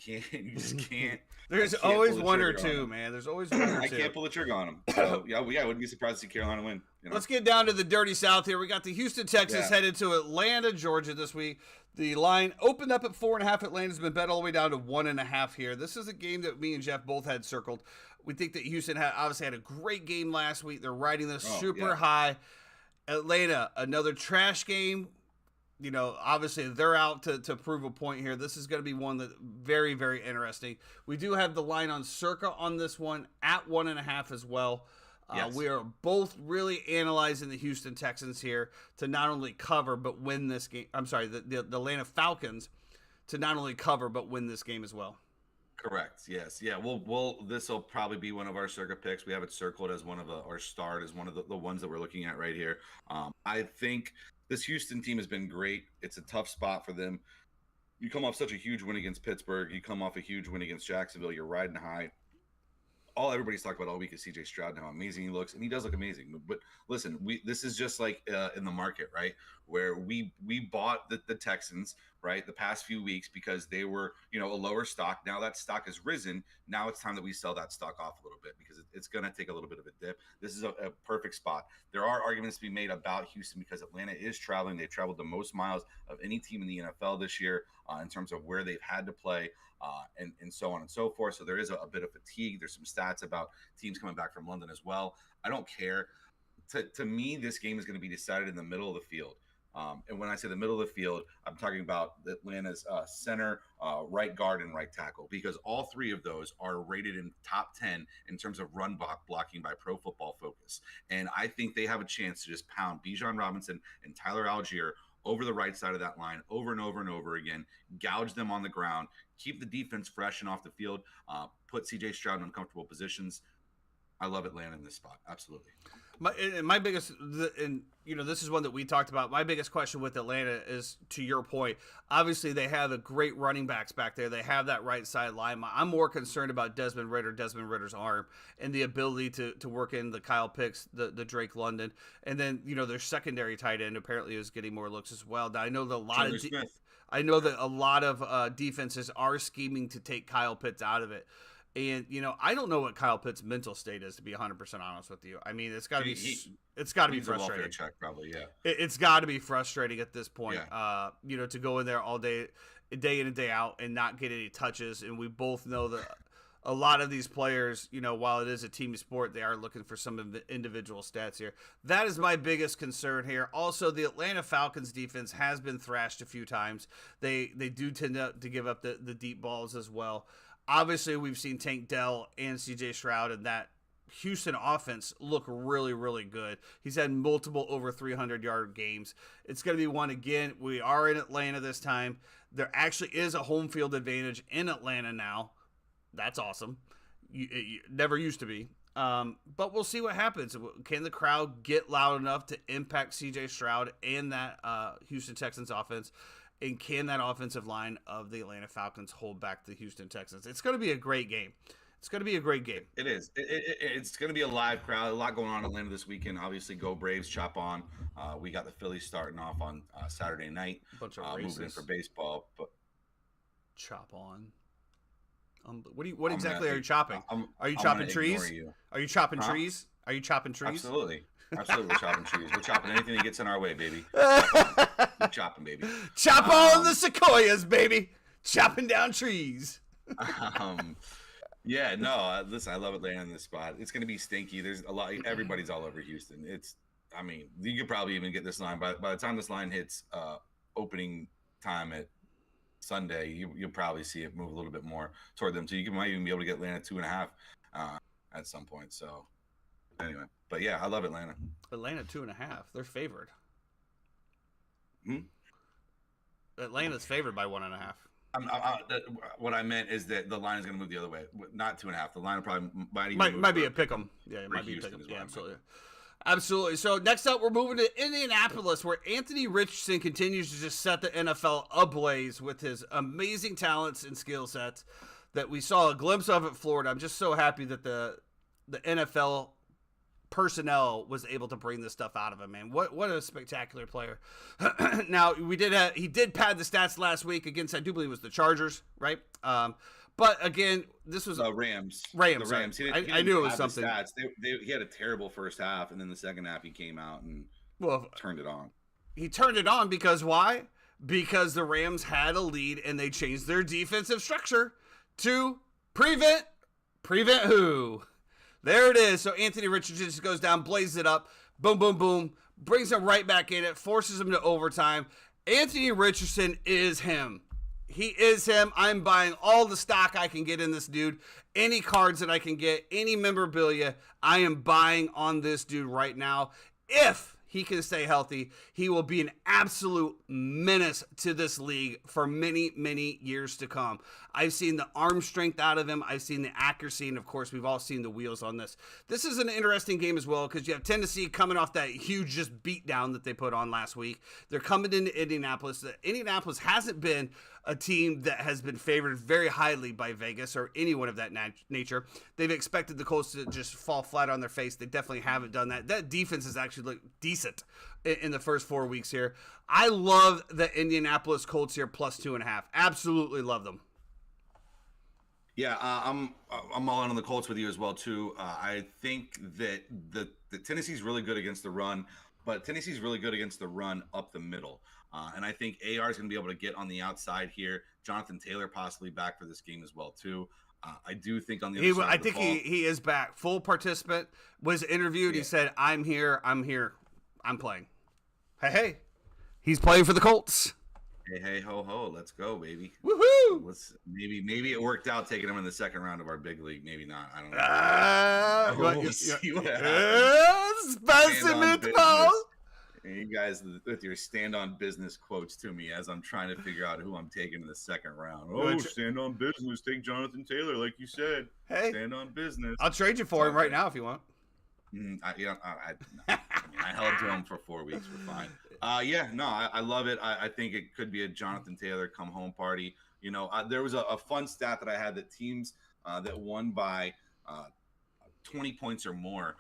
just can't. There's always one or two, man. There's always one or two. I can't pull the trigger on them. So yeah, I wouldn't be surprised to see Carolina win. Let's get down to the dirty South here. We got the Houston Texans headed to Atlanta, Georgia this week. The line opened up at 4.5. Atlanta's been bet all the way down to 1.5 here. This is a game that me and Jeff both had circled. We think that Houston obviously had a great game last week. They're riding this super high. Atlanta, another trash game. Obviously they're out to prove a point here. This is going to be one that very, very interesting. We do have the line on Circa on this one at 1.5 as well. Yes. We are both really analyzing the Houston Texans here to not only cover but win this game. I'm sorry, the Atlanta Falcons to not only cover but win this game as well. Correct. Yes. Yeah. This will probably be one of our Circa picks. We have it circled as one of our start as one of the ones that we're looking at right here. I think this Houston team has been great. It's a tough spot for them. You come off such a huge win against Pittsburgh. You come off a huge win against Jacksonville. You're riding high. All everybody's talked about all week is CJ Stroud and how amazing he looks, and he does look amazing. But listen, this is just like in the market, right? Where we bought the Texans, right, the past few weeks because they were, a lower stock. Now that stock has risen. Now it's time that we sell that stock off a little bit because it's going to take a little bit of a dip. This is a perfect spot. There are arguments to be made about Houston because Atlanta is traveling. They've traveled the most miles of any team in the NFL this year in terms of where they've had to play. And so on and so forth. So there is a bit of fatigue. There's some stats about teams coming back from London as well. I don't care. To me, this game is going to be decided in the middle of the field. And when I say the middle of the field, I'm talking about Atlanta's center, right guard, and right tackle, because all three of those are rated in top 10 in terms of run blocking by Pro Football Focus. And I think they have a chance to just pound Bijan Robinson and Tyler Algier over the right side of that line over and over and over again, gouge them on the ground, keep the defense fresh and off the field, put CJ Stroud in uncomfortable positions. I love Atlanta in this spot. Absolutely. My biggest, this is one that we talked about. My biggest question with Atlanta is, to your point, obviously they have a great running backs back there. They have that right side line. I'm more concerned about Desmond Ritter's arm and the ability to work in the Kyle Pitts, the Drake London. And then, their secondary tight end apparently is getting more looks as well. Now, I know that a lot of defenses are scheming to take Kyle Pitts out of it. And, I don't know what Kyle Pitts' mental state is, to be 100% honest with you. I mean, it's got to be frustrating. Check, probably, yeah. It's got to be frustrating at this point, yeah. To go in there all day in and day out and not get any touches. And we both know that a lot of these players, while it is a team sport, they are looking for some individual stats here. That is my biggest concern here. Also, the Atlanta Falcons defense has been thrashed a few times. They do tend to give up the deep balls as well. Obviously, we've seen Tank Dell and CJ Stroud and that Houston offense look really, really good. He's had multiple over 300-yard games. It's going to be one again. We are in Atlanta this time. There actually is a home field advantage in Atlanta now. That's awesome. It never used to be. But we'll see what happens. Can the crowd get loud enough to impact CJ Stroud and that Houston Texans offense? And can that offensive line of the Atlanta Falcons hold back the Houston Texans? It's going to be a great game. It is. It's going to be a live crowd. A lot going on in Atlanta this weekend. Obviously, go Braves, chop on. We got the Phillies starting off on Saturday night. Bunch of moving in for baseball. But chop on. What exactly are you chopping? Are you chopping trees? Are you chopping trees? Are you chopping trees? Absolutely. We're chopping trees. We're chopping anything that gets in our way, baby. We're chopping, baby. Chop on the sequoias, baby. Chopping down trees. Yeah, no. Listen, I love Atlanta in this spot. It's going to be stinky. There's a lot. Everybody's all over Houston. You could probably even get this line by the time this line hits opening time at Sunday. You'll probably see it move a little bit more toward them. So you might even be able to get Atlanta 2.5 at some point. So anyway. But yeah, I love Atlanta. Atlanta 2.5. They're favored. Hmm? Atlanta's favored by 1.5. What I meant is that the line is going to move the other way. Not 2.5. The line probably might be a pick 'em. Yeah, it might be a pick 'em. Yeah, absolutely. So next up, we're moving to Indianapolis, where Anthony Richardson continues to just set the NFL ablaze with his amazing talents and skill sets that we saw a glimpse of at Florida. I'm just so happy that the NFL personnel was able to bring this stuff out of him, man. What a spectacular player. Now, he did pad the stats last week against, I do believe it was the Chargers, right? But again, this was Rams. Rams. The Rams. I knew it was something. He had a terrible first half, and then the second half he came out and turned it on. He turned it on because why? Because the Rams had a lead and they changed their defensive structure to prevent who? There it is. So Anthony Richardson just goes down, blazes it up, boom, boom, boom, brings him right back in it, forces him to overtime. Anthony Richardson is him. He is him. I'm buying all the stock I can get in this dude. Any cards that I can get, any memorabilia, I am buying on this dude right now. If he can stay healthy, he will be an absolute menace to this league for many, many years to come. I've seen the arm strength out of him. I've seen the accuracy, and of course, we've all seen the wheels on this. This is an interesting game as well because you have Tennessee coming off that huge just beatdown that they put on last week. They're coming into Indianapolis. Indianapolis hasn't been a team that has been favored very highly by Vegas or anyone of that nature. They've expected the Colts to just fall flat on their face. They definitely haven't done that. That defense has actually looked decent in the first 4 weeks here. I love the Indianapolis Colts here plus 2.5. Absolutely love them. Yeah, I'm all in on the Colts with you as well too. I think that the Tennessee's really good against the run, but Tennessee's really good against the run up the middle. And I think AR is going to be able to get on the outside here. Jonathan Taylor possibly back for this game as well too. I do think on the other side I think he is back. Full participant, was interviewed. Yeah. He said, I'm here. I'm playing. Hey. He's playing for the Colts. Hey, ho, ho. Let's go, baby. Woohoo! Maybe it worked out taking him in the second round of our big league. Maybe not. I don't know. We'll see what happens. Spicy meatball. You guys with your stand on business quotes to me as I'm trying to figure out who I'm taking in the second round. Oh, stand on business. Take Jonathan Taylor, like you said. Hey, stand on business. I'll trade you for him right now if you want. I held to him for 4 weeks. We're fine. I love it. I think it could be a Jonathan Taylor come home party. You know, there was a fun stat that I had that teams that won by 20 points or more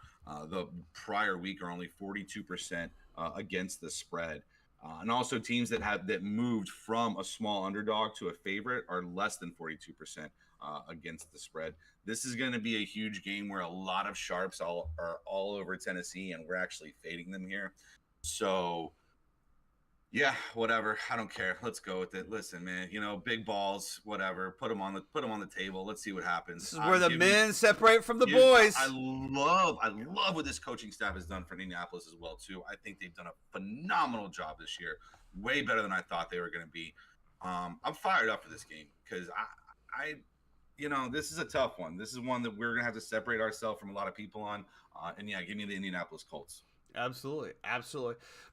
the prior week are only 42% against the spread. And also teams that moved from a small underdog to a favorite are less than 42% against the spread. This is going to be a huge game where a lot of sharps are all over Tennessee, and we're actually fading them here. So, yeah, whatever. I don't care. Let's go with it. Listen, man, big balls, whatever. Put them on the table. Let's see what happens. This is where the men separate from the boys. I love what this coaching staff has done for Indianapolis as well too. I think they've done a phenomenal job this year. Way better than I thought they were going to be. I'm fired up for this game because I this is a tough one. This is one that we're going to have to separate ourselves from a lot of people on. And yeah, give me the Indianapolis Colts. Absolutely.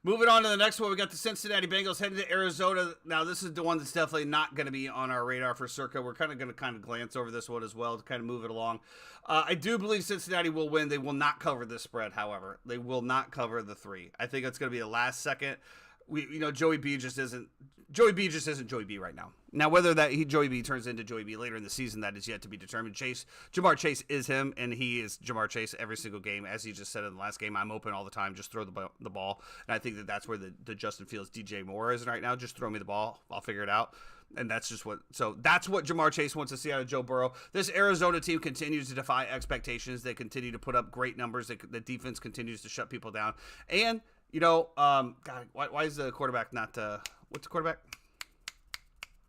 Moving on to the next one, we got the Cincinnati Bengals heading to Arizona. Now, this is the one that's definitely not going to be on our radar for Circa. We're going to glance over this one as well to kind of move it along. I do believe Cincinnati will win. They will not cover this spread, however. They will not cover the 3. I think it's going to be a last second. Joey B just isn't Joey B right now. Now, whether Joey B turns into Joey B later in the season, that is yet to be determined. Jamar Chase is him, and he is Jamar Chase every single game. As he just said in the last game, I'm open all the time. Just throw the ball. And I think that's where the Justin Fields DJ Moore is right now. Just throw me the ball. I'll figure it out. And that's what Jamar Chase wants to see out of Joe Burrow. This Arizona team continues to defy expectations. They continue to put up great numbers. The defense continues to shut people down. And God, why is the quarterback not? What's the quarterback?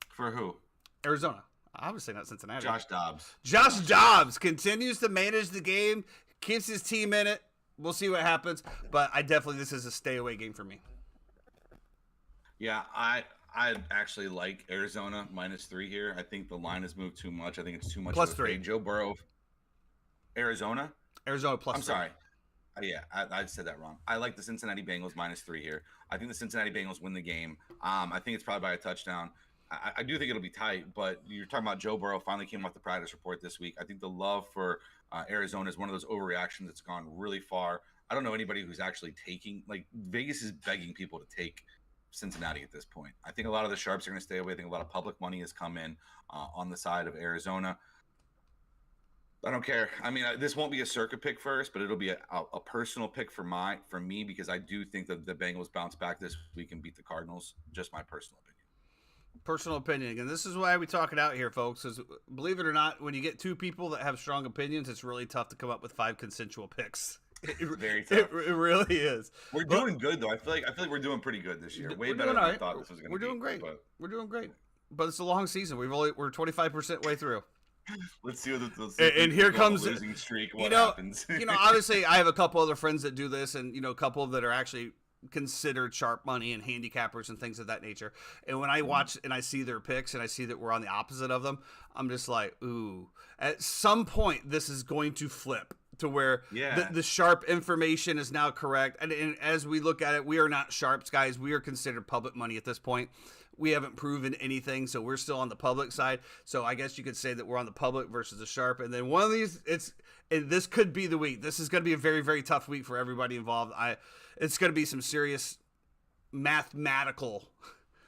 For who? Arizona. Obviously not Cincinnati. Josh Dobbs. Josh Dobbs continues to manage the game, keeps his team in it. We'll see what happens, but this is a stay away game for me. Yeah, I actually like Arizona -3 here. I think the line has moved too much. I think it's too much. +3. Joe Burrow. Arizona +3. I'm sorry. Yeah, I said that wrong. I like the Cincinnati Bengals -3 here. I think the Cincinnati Bengals win the game. I think it's probably by a touchdown. I do think it'll be tight, but you're talking about Joe Burrow finally came off the practice report this week. I think the love for Arizona is one of those overreactions that's gone really far. I don't know anybody who's actually Vegas is begging people to take Cincinnati at this point. I think a lot of the sharps are going to stay away. I think a lot of public money has come in on the side of Arizona. I don't care. I mean, this won't be a circuit pick first, but it'll be a personal pick for me because I do think that the Bengals bounce back this week and beat the Cardinals. Just my personal opinion. Personal opinion. And this is why we talk it out here, folks. Is believe it or not, when you get two people that have strong opinions, it's really tough to come up with 5 consensual picks. Very tough. It really is. We're doing good though. I feel like we're doing pretty good this year. Way better than I thought this was going to be. We're doing great. But... We're doing great. But it's a long season. We're 25% way through. Let's see what and here comes losing streak. What happens? happens? Obviously, I have a couple other friends that do this, and a couple that are actually considered sharp money and handicappers and things of that nature. And when I watch and I see their picks and I see that we're on the opposite of them, I'm just like, ooh. At some point, this is going to flip to where the sharp information is now correct. And as we look at it, we are not sharps, guys. We are considered public money at this point. We haven't proven anything, so we're still on the public side. So I guess you could say that we're on the public versus the sharp. And then one of these, this could be the week. This is going to be a very, very tough week for everybody involved. It's going to be some serious mathematical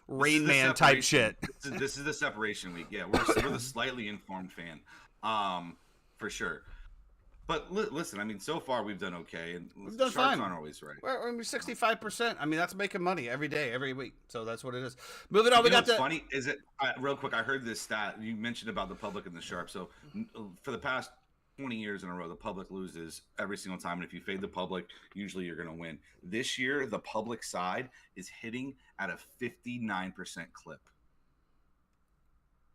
Rain Man type shit. This is the separation week. Yeah, we're the slightly informed fan, for sure. But listen, I mean, so far we've done okay, and we've done Sharks fine. aren't always right. We're 65%. I mean, that's making money every day, every week. So that's what it is. Moving on, we got what's funny is it real quick. I heard this stat you mentioned about the public and the sharp. So for the past 20 years in a row, the public loses every single time, and if you fade the public, usually you're going to win. This year, the public side is hitting at a 59% clip.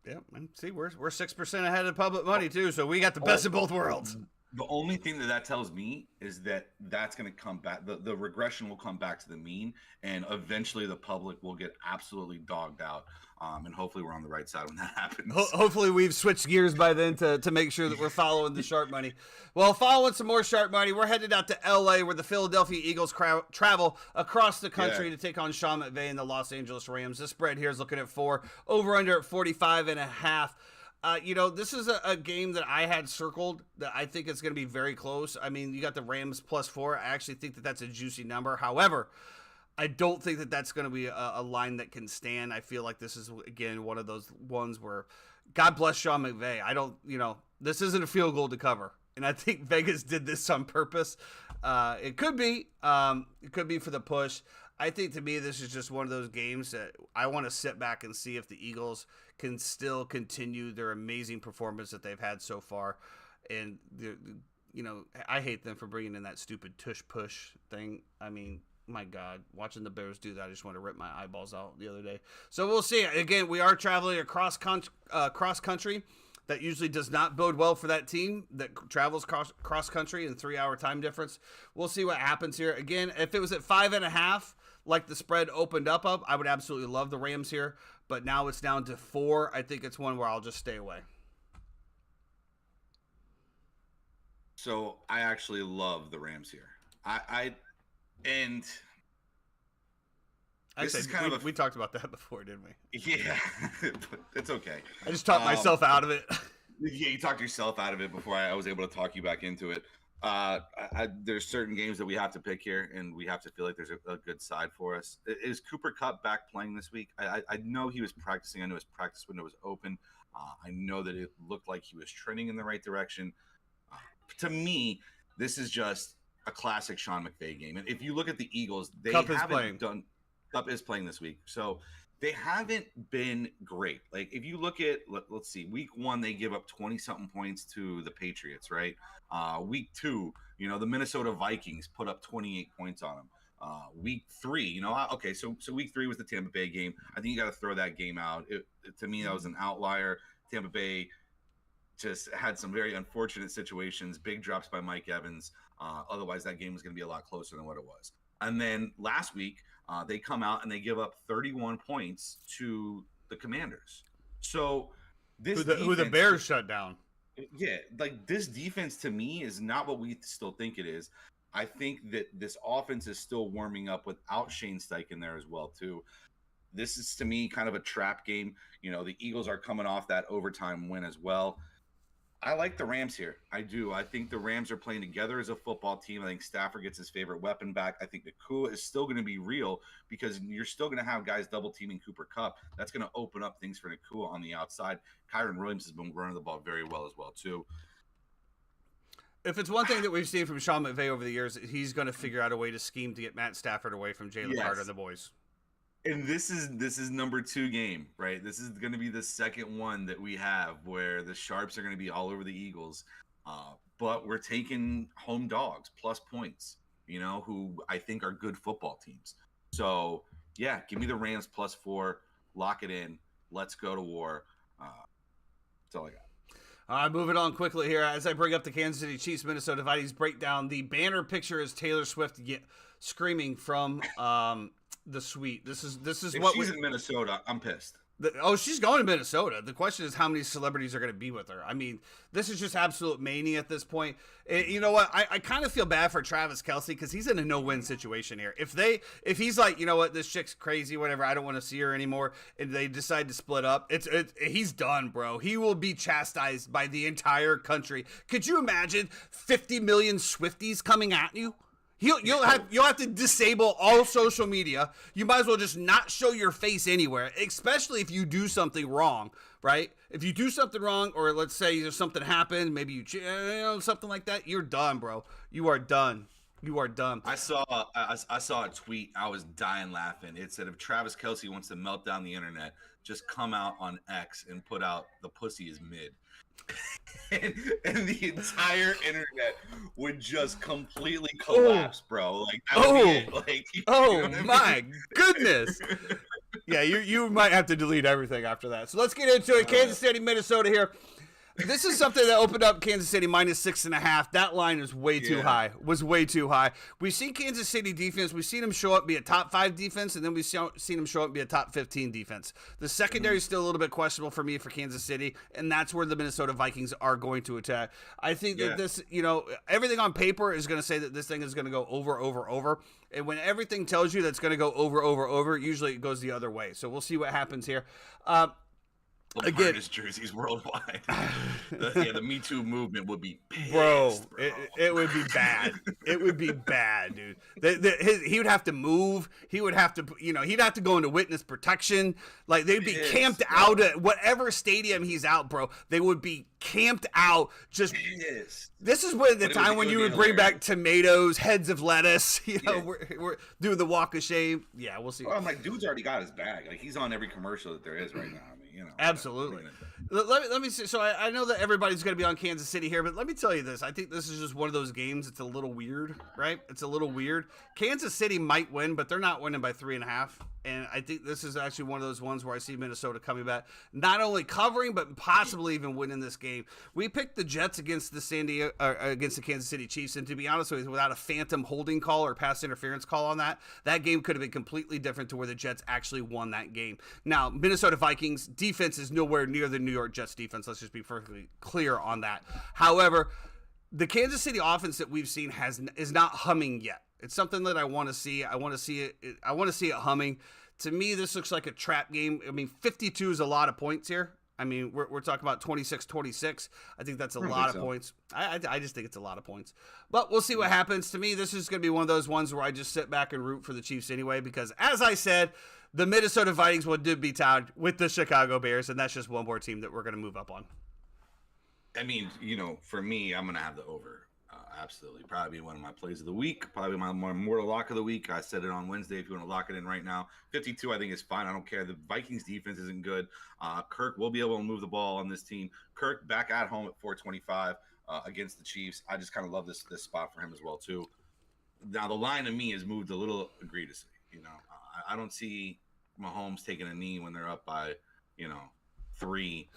Yeah, and see, we're 6% ahead of public money too, so we got the best of both worlds. The only thing that tells me is that that's going to come back. The regression will come back to the mean, and eventually the public will get absolutely dogged out. And hopefully we're on the right side when that happens. Hopefully we've switched gears by then to make sure that we're following the sharp money. Well, following some more sharp money, we're headed out to L.A. where the Philadelphia Eagles travel across the country to take on Sean McVay and the Los Angeles Rams. This spread here is looking at 4, over under at 45.5. This is a game that I had circled that I think it's going to be very close. I mean, you got the Rams +4. I actually think that that's a juicy number. However, I don't think that that's going to be a line that can stand. I feel like this is, again, one of those ones where God bless Sean McVay. This isn't a field goal to cover. And I think Vegas did this on purpose. It could be for the push. I think to me, this is just one of those games that I want to sit back and see if the Eagles can still continue their amazing performance that they've had so far. And, I hate them for bringing in that stupid tush-push thing. I mean, my God, watching the Bears do that, I just want to rip my eyeballs out the other day. So we'll see. Again, we are traveling across cross-country. That usually does not bode well for that team that travels cross-country in 3-hour time difference. We'll see what happens here. Again, if it was at 5.5, like the spread opened up, I would absolutely love the Rams here. But now it's down to 4. I think it's one where I'll just stay away. So I actually love the Rams here. This is kind of we talked about that before, didn't we? Yeah, but it's okay. I just talked myself out of it. Yeah, you talked yourself out of it before I was able to talk you back into it. There's certain games that we have to pick here, and we have to feel like there's a good side for us. Is Cooper Kupp back playing this week? I know he was practicing. I know his practice window was open. I know that it looked like he was trending in the right direction. To me, this is just a classic Sean McVay game. And if you look at the Eagles, Kupp is playing this week. So they haven't been great. Like if you look at, let's see, week 1, they give up 20-something points to the Patriots, right? Week 2, the Minnesota Vikings put up 28 points on them. Week 3, okay, so week 3 was the Tampa Bay game. I think you got to throw that game out. To me, that was an outlier. Tampa Bay just had some very unfortunate situations, big drops by Mike Evans. Otherwise, that game was going to be a lot closer than what it was. And then last week, they come out and they give up 31 points to the Commanders. So this who the Bears shut down. Yeah, like this defense to me is not what we still think it is. I think that this offense is still warming up without Shane Steichen there as well too. This is to me kind of a trap game. The Eagles are coming off that overtime win as well. I like the Rams here. I do. I think the Rams are playing together as a football team. I think Stafford gets his favorite weapon back. I think Nakua is still going to be real because you're still going to have guys double teaming Cooper Kupp. That's going to open up things for Nakua on the outside. Kyron Williams has been running the ball very well as well too. If it's one thing that we've seen from Sean McVay over the years, he's going to figure out a way to scheme to get Matt Stafford away from Jalen Carter and the boys. And this is number 2 game, right? This is going to be the second one that we have where the Sharps are going to be all over the Eagles. But we're taking home dogs plus points, who I think are good football teams. So, yeah, give me the Rams plus 4. Lock it in. Let's go to war. That's all I got. Moving on quickly here. As I bring up the Kansas City Chiefs Minnesota Vikings breakdown, the banner picture is Taylor Swift screaming from the suite. This is if what she's in Minnesota. I'm pissed. She's going to Minnesota. The question is how many celebrities are going to be with her. I mean, this is just absolute mania at this point. You know what? I kind of feel bad for Travis Kelce because he's in a no-win situation here. If he's like, you know what, this chick's crazy, whatever, I don't want to see her anymore, and they decide to split up, he's done, bro. He will be chastised by the entire country. Could you imagine 50 million Swifties coming at you? You'll have to disable all social media. You might as well just not show your face anywhere, especially if you do something wrong, right? If you do something wrong, or let's say there's something happened, maybe you something like that, you're done, bro. You are done. You are done. I saw a tweet. I was dying laughing. It said, if Travis Kelce wants to melt down the internet, just come out on X and put out the pussy is mid. and the entire internet would just completely collapse, bro. Like, that would be it. Like, oh my goodness. Yeah, you might have to delete everything after that. So let's get into it. Kansas City, Minnesota here. This is something that opened up Kansas City -6.5. That line is way too high. Was way too high. We've seen Kansas City defense. We've seen them show up, be a top 5 defense, and then we've seen them show up, be a top 15 defense. The secondary is still a little bit questionable for me for Kansas City, and that's where the Minnesota Vikings are going to attack. I think that this, everything on paper is going to say that this thing is going to go over. And when everything tells you that's going to go over, usually it goes the other way. So we'll see what happens here. Again, jerseys worldwide. The Me Too movement would be pissed, bro. It would be bad. It would be bad, dude. He would have to move. He would have to, he'd have to go into witness protection. Like, they'd be camped out at whatever stadium he's out, bro. They would be camped out. Just this is when the time when you would bring back tomatoes, heads of lettuce. We're doing the walk of shame. Yeah, we'll see. Well, I'm like, dude's already got his bag. Like, he's on every commercial that there is right now. I mean, absolutely. Let me see. So I know that everybody's going to be on Kansas City here, but let me tell you this. I think this is just one of those games. It's a little weird, right? It's a little weird. Kansas City might win, but they're not winning by 3.5. And I think this is actually one of those ones where I see Minnesota coming back, not only covering, but possibly even winning this game. We picked the Jets against the against the Kansas City Chiefs, and to be honest with you, without a phantom holding call or pass interference call on that game could have been completely different to where the Jets actually won that game. Now, Minnesota Vikings defense is nowhere near the New York Jets defense. Let's just be perfectly clear on that. However, the Kansas City offense that we've seen is not humming yet. It's something that I want to see. I want to see it humming. To me, this looks like a trap game. I mean, 52 is a lot of points here. I mean, we're talking about 26-26. I think that's a lot of points. I just think it's a lot of points. But we'll see what happens. To me, this is going to be one of those ones where I just sit back and root for the Chiefs anyway, because as I said, the Minnesota Vikings will be tied with the Chicago Bears, and that's just one more team that we're going to move up on. I mean, for me, I'm going to have the over. Absolutely. Probably one of my plays of the week. Probably my mortal lock of the week. I said it on Wednesday. If you want to lock it in right now, 52, I think is fine. I don't care. The Vikings defense isn't good. Kirk will be able to move the ball on this team. Kirk back at home at 425 against the Chiefs. I just kind of love this spot for him as well, too. Now, the line to me has moved a little egregiously. I don't see Mahomes taking a knee when they're up by, 3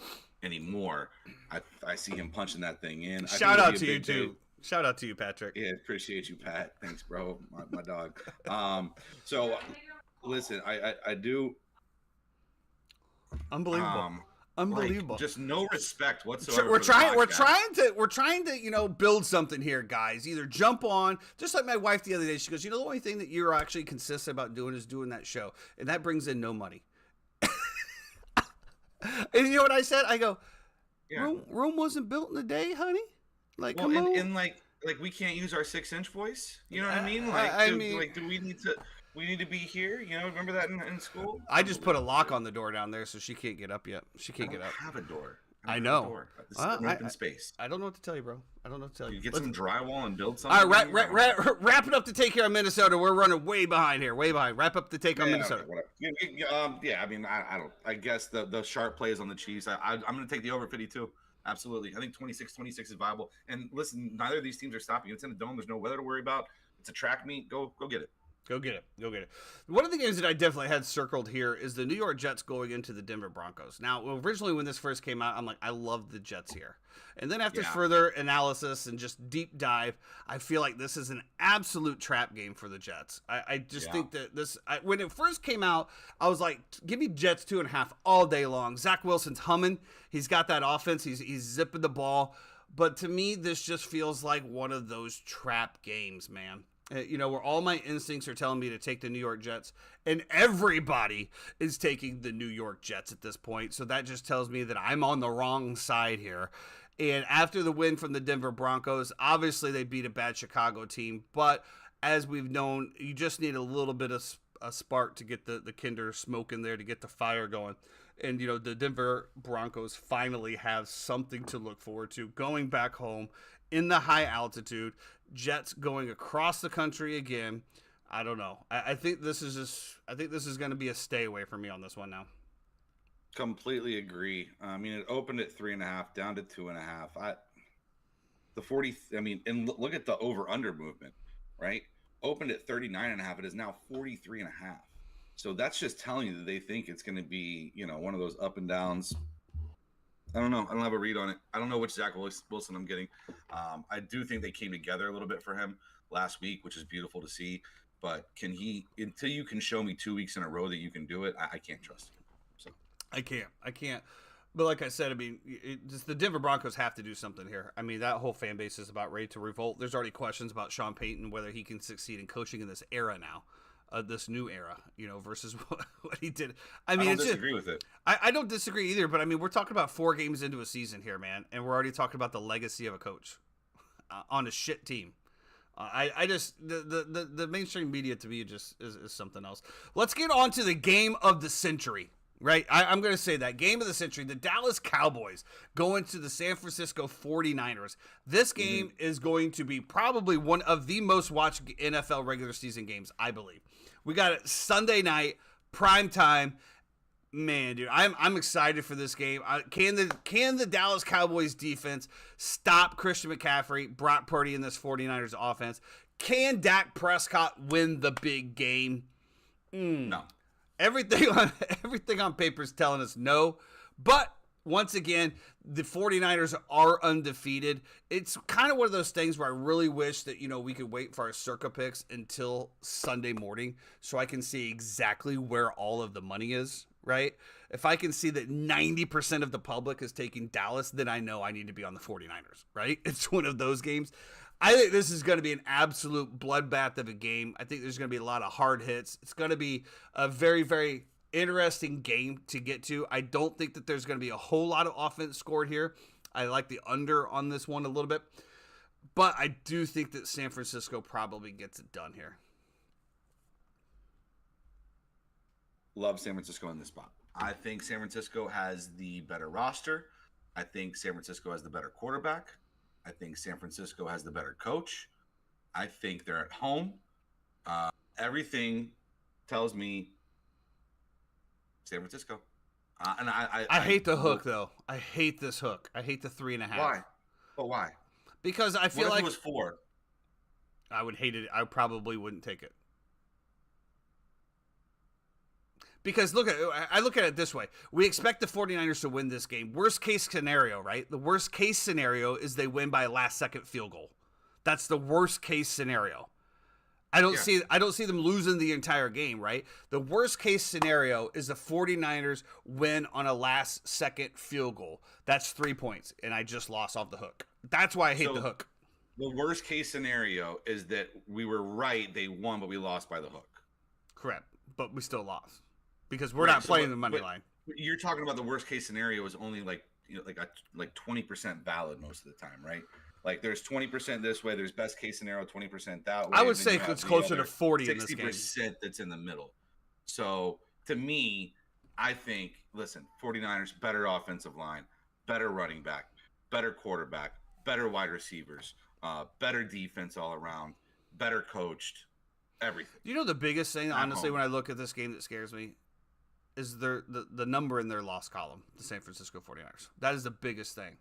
anymore. I see him punching that thing in. Shout out to you, too. Shout out to you, Patrick. Yeah, appreciate you, Pat. Thanks, bro. My dog. So, listen, I do. Unbelievable. Unbelievable. Like, just no respect whatsoever. We're trying to build something here, guys. Either jump on, just like my wife the other day. She goes, the only thing that you're actually consistent about doing is doing that show, and that brings in no money. And you know what I said? I go, Rome wasn't built in a day, honey. Like, well, and like we can't use our 6-inch voice. You know what I mean? Like, do we need to? We need to be here. Remember that in school? I just put a lock on the door down there, so she can't get up yet. She can't get up. I have a door. I know. Door. This is an open space. I don't know what to tell you, bro. I don't know what to tell you. You get some drywall and build something. All right, wrap it up to take care of Minnesota. We're running way behind here. Way behind. Wrap up the take on Minnesota. Okay, I mean, I don't. I guess the sharp plays on the Chiefs. I'm going to take the over 52. Absolutely. I think 26 is viable. And listen, neither of these teams are stopping. It's in a dome. There's no weather to worry about. It's a track meet. Go get it. Go get it. One of the games that I definitely had circled here is the New York Jets going into the Denver Broncos. Now, originally when this first came out, I'm like, I love the Jets here. And then after further analysis and just deep dive, I feel like this is an absolute trap game for the Jets. I just think that when it first came out, I was like, give me Jets 2.5 all day long. Zach Wilson's humming. He's got that offense. He's zipping the ball. But to me, this just feels like one of those trap games, man. Where all my instincts are telling me to take the New York Jets, and everybody is taking the New York Jets at this point. So that just tells me that I'm on the wrong side here. And after the win from the Denver Broncos, obviously they beat a bad Chicago team. But as we've known, you just need a little bit of a spark to get the Kinder smoke in there, to get the fire going. And, the Denver Broncos finally have something to look forward to going back home in the high altitude. Jets going across the country again. I don't know. I think this is going to be a stay away for me on this one now. Completely agree. I mean, it opened at 3.5, down to 2.5. And look at the over/under movement, right? Opened at 39.5. It is now 43.5. So that's just telling you that they think it's going to be, one of those up and downs. I don't know. I don't have a read on it. I don't know which Zach Wilson I'm getting. I do think they came together a little bit for him last week, which is beautiful to see. But until you can show me 2 weeks in a row that you can do it, I can't trust you. So I can't. But like I said, I mean, the Denver Broncos have to do something here. I mean, that whole fan base is about ready to revolt. There's already questions about Sean Payton, whether he can succeed in coaching in this era now. This new era, versus what he did. I mean, I don't disagree with it. I don't disagree either, but I mean, we're talking about 4 games into a season here, man, and we're already talking about the legacy of a coach on a shit team. I just the mainstream media to me just is something else. Let's get on to the game of the century. Right, I'm going to say that game of the century, the Dallas Cowboys going to the San Francisco 49ers. This game is going to be probably one of the most watched NFL regular season games, I believe. We got it Sunday night, prime time. Man, dude, I'm excited for this game. Can the Dallas Cowboys defense stop Christian McCaffrey, Brock Purdy in this 49ers offense? Can Dak Prescott win the big game? No. Everything on paper is telling us no, but once again, the 49ers are undefeated. It's kind of one of those things where I really wish that, we could wait for our circa picks until Sunday morning so I can see exactly where all of the money is, right? If I can see that 90% of the public is taking Dallas, then I know I need to be on the 49ers, right? It's one of those games. I think this is going to be an absolute bloodbath of a game. I think there's going to be a lot of hard hits. It's going to be a very, very interesting game to get to. I don't think that there's going to be a whole lot of offense scored here. I like the under on this one a little bit. But I do think that San Francisco probably gets it done here. Love San Francisco in this spot. I think San Francisco has the better roster. I think San Francisco has the better quarterback. I think San Francisco has the better coach. I think they're at home. Everything tells me San Francisco. And I hate the hook, though. I hate this hook. I hate the 3.5. Why? But why? Because I feel like it was 4. I would hate it. I probably wouldn't take it. Because I look at it this way. We expect the 49ers to win this game. Worst case scenario, right? The worst case scenario is they win by a last-second field goal. That's the worst case scenario. I don't see them losing the entire game, right? The worst case scenario is the 49ers win on a last-second field goal. That's 3 points, and I just lost off the hook. That's why I hate the hook. The worst case scenario is that we were right, they won, but we lost by the hook. Correct, but we still lost. Because we're not playing the money line. You're talking about the worst case scenario is only like 20% valid most of the time, right? Like there's 20% this way, there's best case scenario 20% that way. I would say it's closer to 40 in this game. 60% that's in the middle. So to me, I think 49ers better offensive line, better running back, better quarterback, better wide receivers, better defense all around, better coached, everything. You know the biggest thing, honestly, home. when I look at this game that scares me is the number in their loss column, the San Francisco 49ers. That is the biggest thing.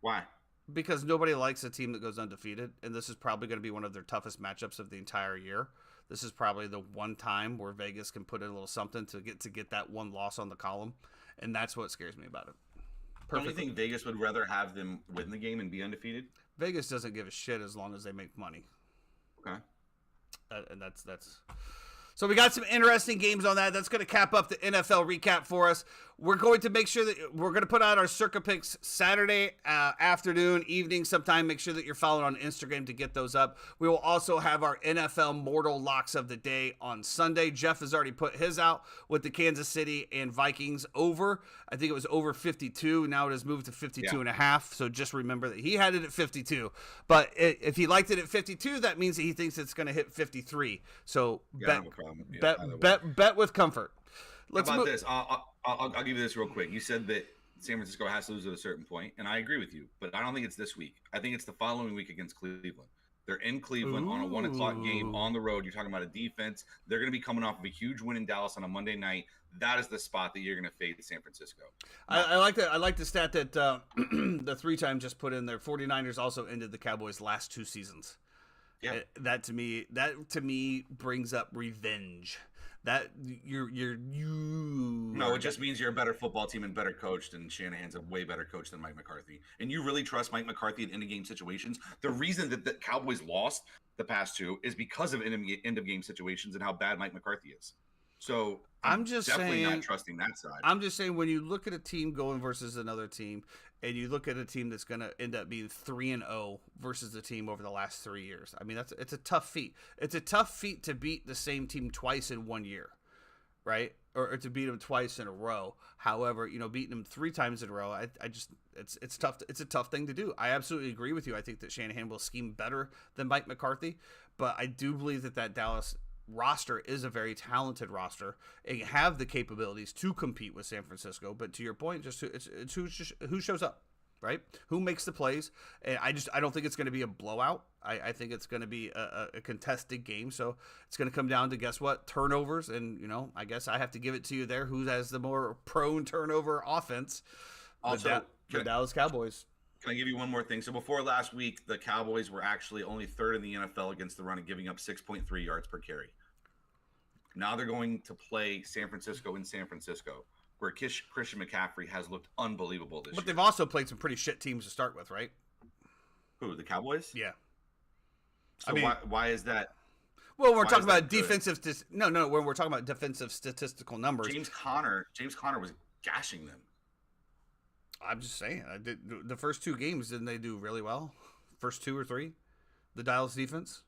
Why? Because nobody likes a team that goes undefeated, and this is probably going to be one of their toughest matchups of the entire year. This is probably the one time where Vegas can put in a little something to get that one loss on the column, and that's what scares me about it. Don't you think Vegas would rather have them win the game and be undefeated? Vegas doesn't give a shit as long as they make money. Okay. And that's so we got some interesting games on that. That's going to cap up the NFL recap for us. We're going to make sure that we're going to put out our Circa Picks Saturday afternoon, evening sometime. Make sure that you're following on Instagram to get those up. We will also have our NFL Mortal Locks of the Day on Sunday. Jeff has already put his out with the Kansas City and Vikings over. I think it was over 52. Now it has moved to 52 and a half. So just remember that he had it at 52. But if he liked it at 52, that means that he thinks it's going to hit 53. So bet with comfort. Let's How about this? I'll give you this real quick. You said that San Francisco has to lose at a certain point, and I agree with you. But I don't think it's this week. I think it's the following week against Cleveland. They're in Cleveland on a 1 o'clock game on the road. You're talking about a defense. They're going to be coming off of a huge win in Dallas on a Monday night. That is the spot that you're going to fade San Francisco. I like that. I like the stat that the 3-time just put in there. 49ers also ended the Cowboys' last 2 seasons. Yeah. That to me brings up revenge. That No, it just means you're a better football team and better coached, and Shanahan's a way better coach than Mike McCarthy. And you really trust Mike McCarthy in end-of-game situations? The reason that the Cowboys lost the past 2 is because of end-of-game situations and how bad Mike McCarthy is. So I'm just definitely not trusting that side. I'm just saying, when you look at a team going versus another team, and you look at a team that's going to end up being 3-0 versus the team over the last 3 years, I mean, it's a tough feat. It's a tough feat to beat the same team twice in 1 year, right? Or to beat them twice in a row. However, beating them 3 times in a row, it's tough. It's a tough thing to do. I absolutely agree with you. I think that Shanahan will scheme better than Mike McCarthy, but I do believe that Dallas roster is a very talented roster and have the capabilities to compete with San Francisco. But to your point, it's who shows up, right? Who makes the plays? And I don't think it's going to be a blowout. I think it's going to be a contested game. So it's going to come down to, guess what? Turnovers. And, I guess I have to give it to you there. Who has the more prone turnover offense? Also, the Dallas Cowboys. Can I give you one more thing? So before last week, the Cowboys were actually only 3rd in the NFL against the run and giving up 6.3 yards per carry. Now they're going to play San Francisco in San Francisco, where Christian McCaffrey has looked unbelievable this year. But they've also played some pretty shit teams to start with, right? Who, the Cowboys? Yeah. So why is that? Well, we're talking about defensive. No. When we're talking about defensive statistical numbers, James Conner was gashing them. I'm just saying. The first 2 games, didn't they do really well? First 2 or 3, the Dallas defense.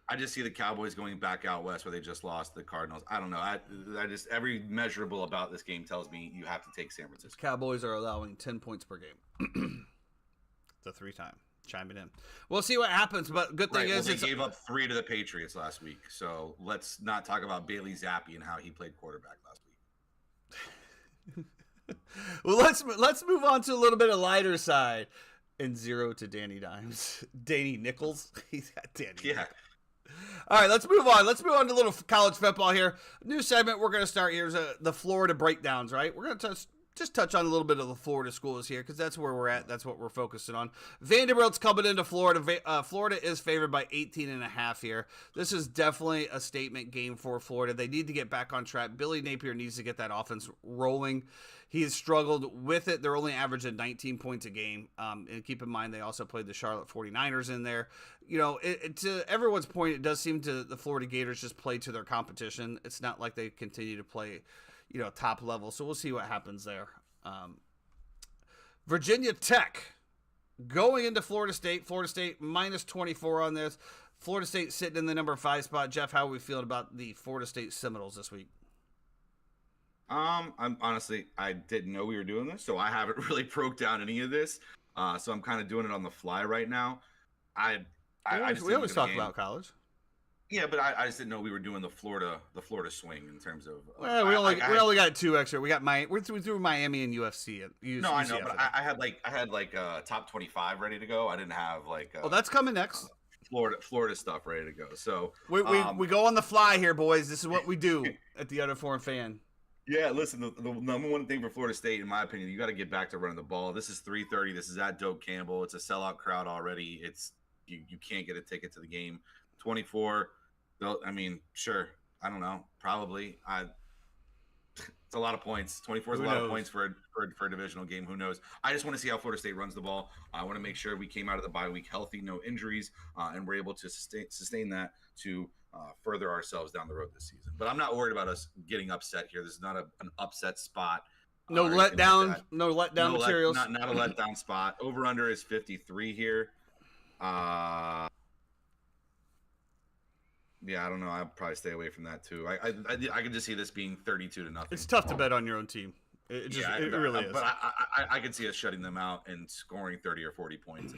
I just see the Cowboys going back out west where they just lost the Cardinals. I don't know. I just every measurable about this game tells me you have to take San Francisco. Cowboys are allowing 10 points per game. The 3-time chiming in. We'll see what happens. But good thing is they gave up 3 to the Patriots last week. So let's not talk about Bailey Zappi and how he played quarterback last week. Well, let's move on to a little bit of lighter side. And 0 to Danny Dimes. Danny Nichols. He's got Danny. Yeah. All right, let's move on. Let's move on to a little college football here. New segment we're going to start here is the Florida breakdowns, right? We're going to just touch on a little bit of the Florida schools here because that's where we're at. That's what we're focusing on. Vanderbilt's coming into Florida. Florida is favored by 18.5 here. This is definitely a statement game for Florida. They need to get back on track. Billy Napier needs to get that offense rolling. He has struggled with it. They're only averaging 19 points a game. And keep in mind, they also played the Charlotte 49ers in there. To everyone's point, it does seem to the Florida Gators just play to their competition. It's not like they continue to play, top level. So we'll see what happens there. Virginia Tech going into Florida State. Florida State minus 24 on this. Florida State sitting in the number 5 spot. Jeff, how are we feeling about the Florida State Seminoles this week? I'm honestly, I didn't know we were doing this, so I haven't really broke down any of this. So I'm kind of doing it on the fly right now. We always talk about college. Yeah, but I just didn't know we were doing the Florida swing in terms of. Well, we only got 2 extra. We got we threw Miami and UFC. No, I know, but I had like top 25 ready to go. I didn't have like. Oh, that's coming next. Florida stuff ready to go. So we go on the fly here, boys. This is what we do at the Other Foreign Fan. Yeah, listen, the number one thing for Florida State, in my opinion, you got to get back to running the ball. This is 3:30. This is at Doak Campbell. It's a sellout crowd already. It's you can't get a ticket to the game. 24. I mean, sure. I don't know. Probably. It's a lot of points. 24 is a lot of points for a divisional game. Who knows? I just want to see how Florida State runs the ball. I want to make sure we came out of the bye week healthy, no injuries, and we're able to sustain that to further ourselves down the road this season. But I'm not worried about us getting upset here. This is not an upset spot. No letdown. Like no letdown materials. Not a letdown spot. Over under is 53 here. Yeah, I don't know. I'd probably stay away from that too. I could just see this being 32-0. It's tough to bet on your own team. It really is. But I could see us shutting them out and scoring 30 or 40 points.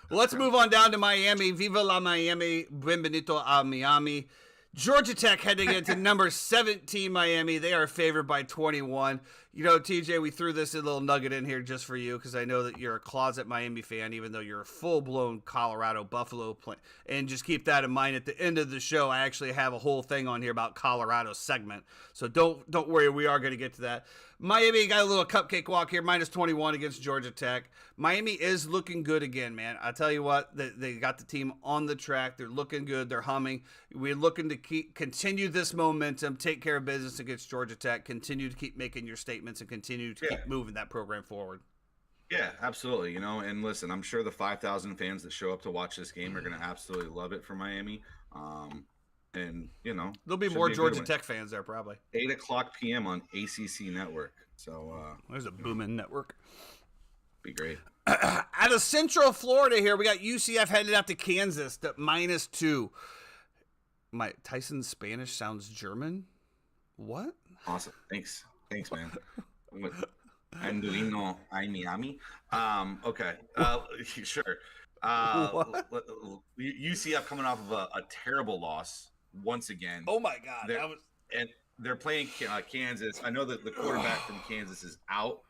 Well, let's move on down to Miami. Viva la Miami. Bienvenido a Miami. Georgia Tech heading into number 17 Miami. They are favored by 21. You know, TJ, we threw this little nugget in here just for you because I know that you're a closet Miami fan, even though you're a full-blown Colorado Buffalo player. And just keep that in mind. At the end of the show, I actually have a whole thing on here about Colorado segment. So don't worry, we are going to get to that. Miami got a little cupcake walk here, minus 21 against Georgia Tech. Miami is looking good again, man. I tell you what, they got the team on the track. They're looking good. They're humming. We're looking to continue this momentum, take care of business against Georgia Tech, continue to keep making your statements, and continue to keep moving that program forward. Yeah, absolutely. You know, and listen, I'm sure the 5,000 fans that show up to watch this game are going to absolutely love it for Miami. And, you know, there'll be more Georgia Tech fans there probably. 8:00 p.m. on ACC Network. So there's a booming network. Be great. Out of Central Florida here, we got UCF headed out to Kansas at -2. Tyson's Spanish sounds German. What? Awesome. Thanks, man. Anduino, Miami. Okay. Sure. UCF coming off of a terrible loss once again. Oh my God. And they're playing Kansas. I know that the quarterback from Kansas is out,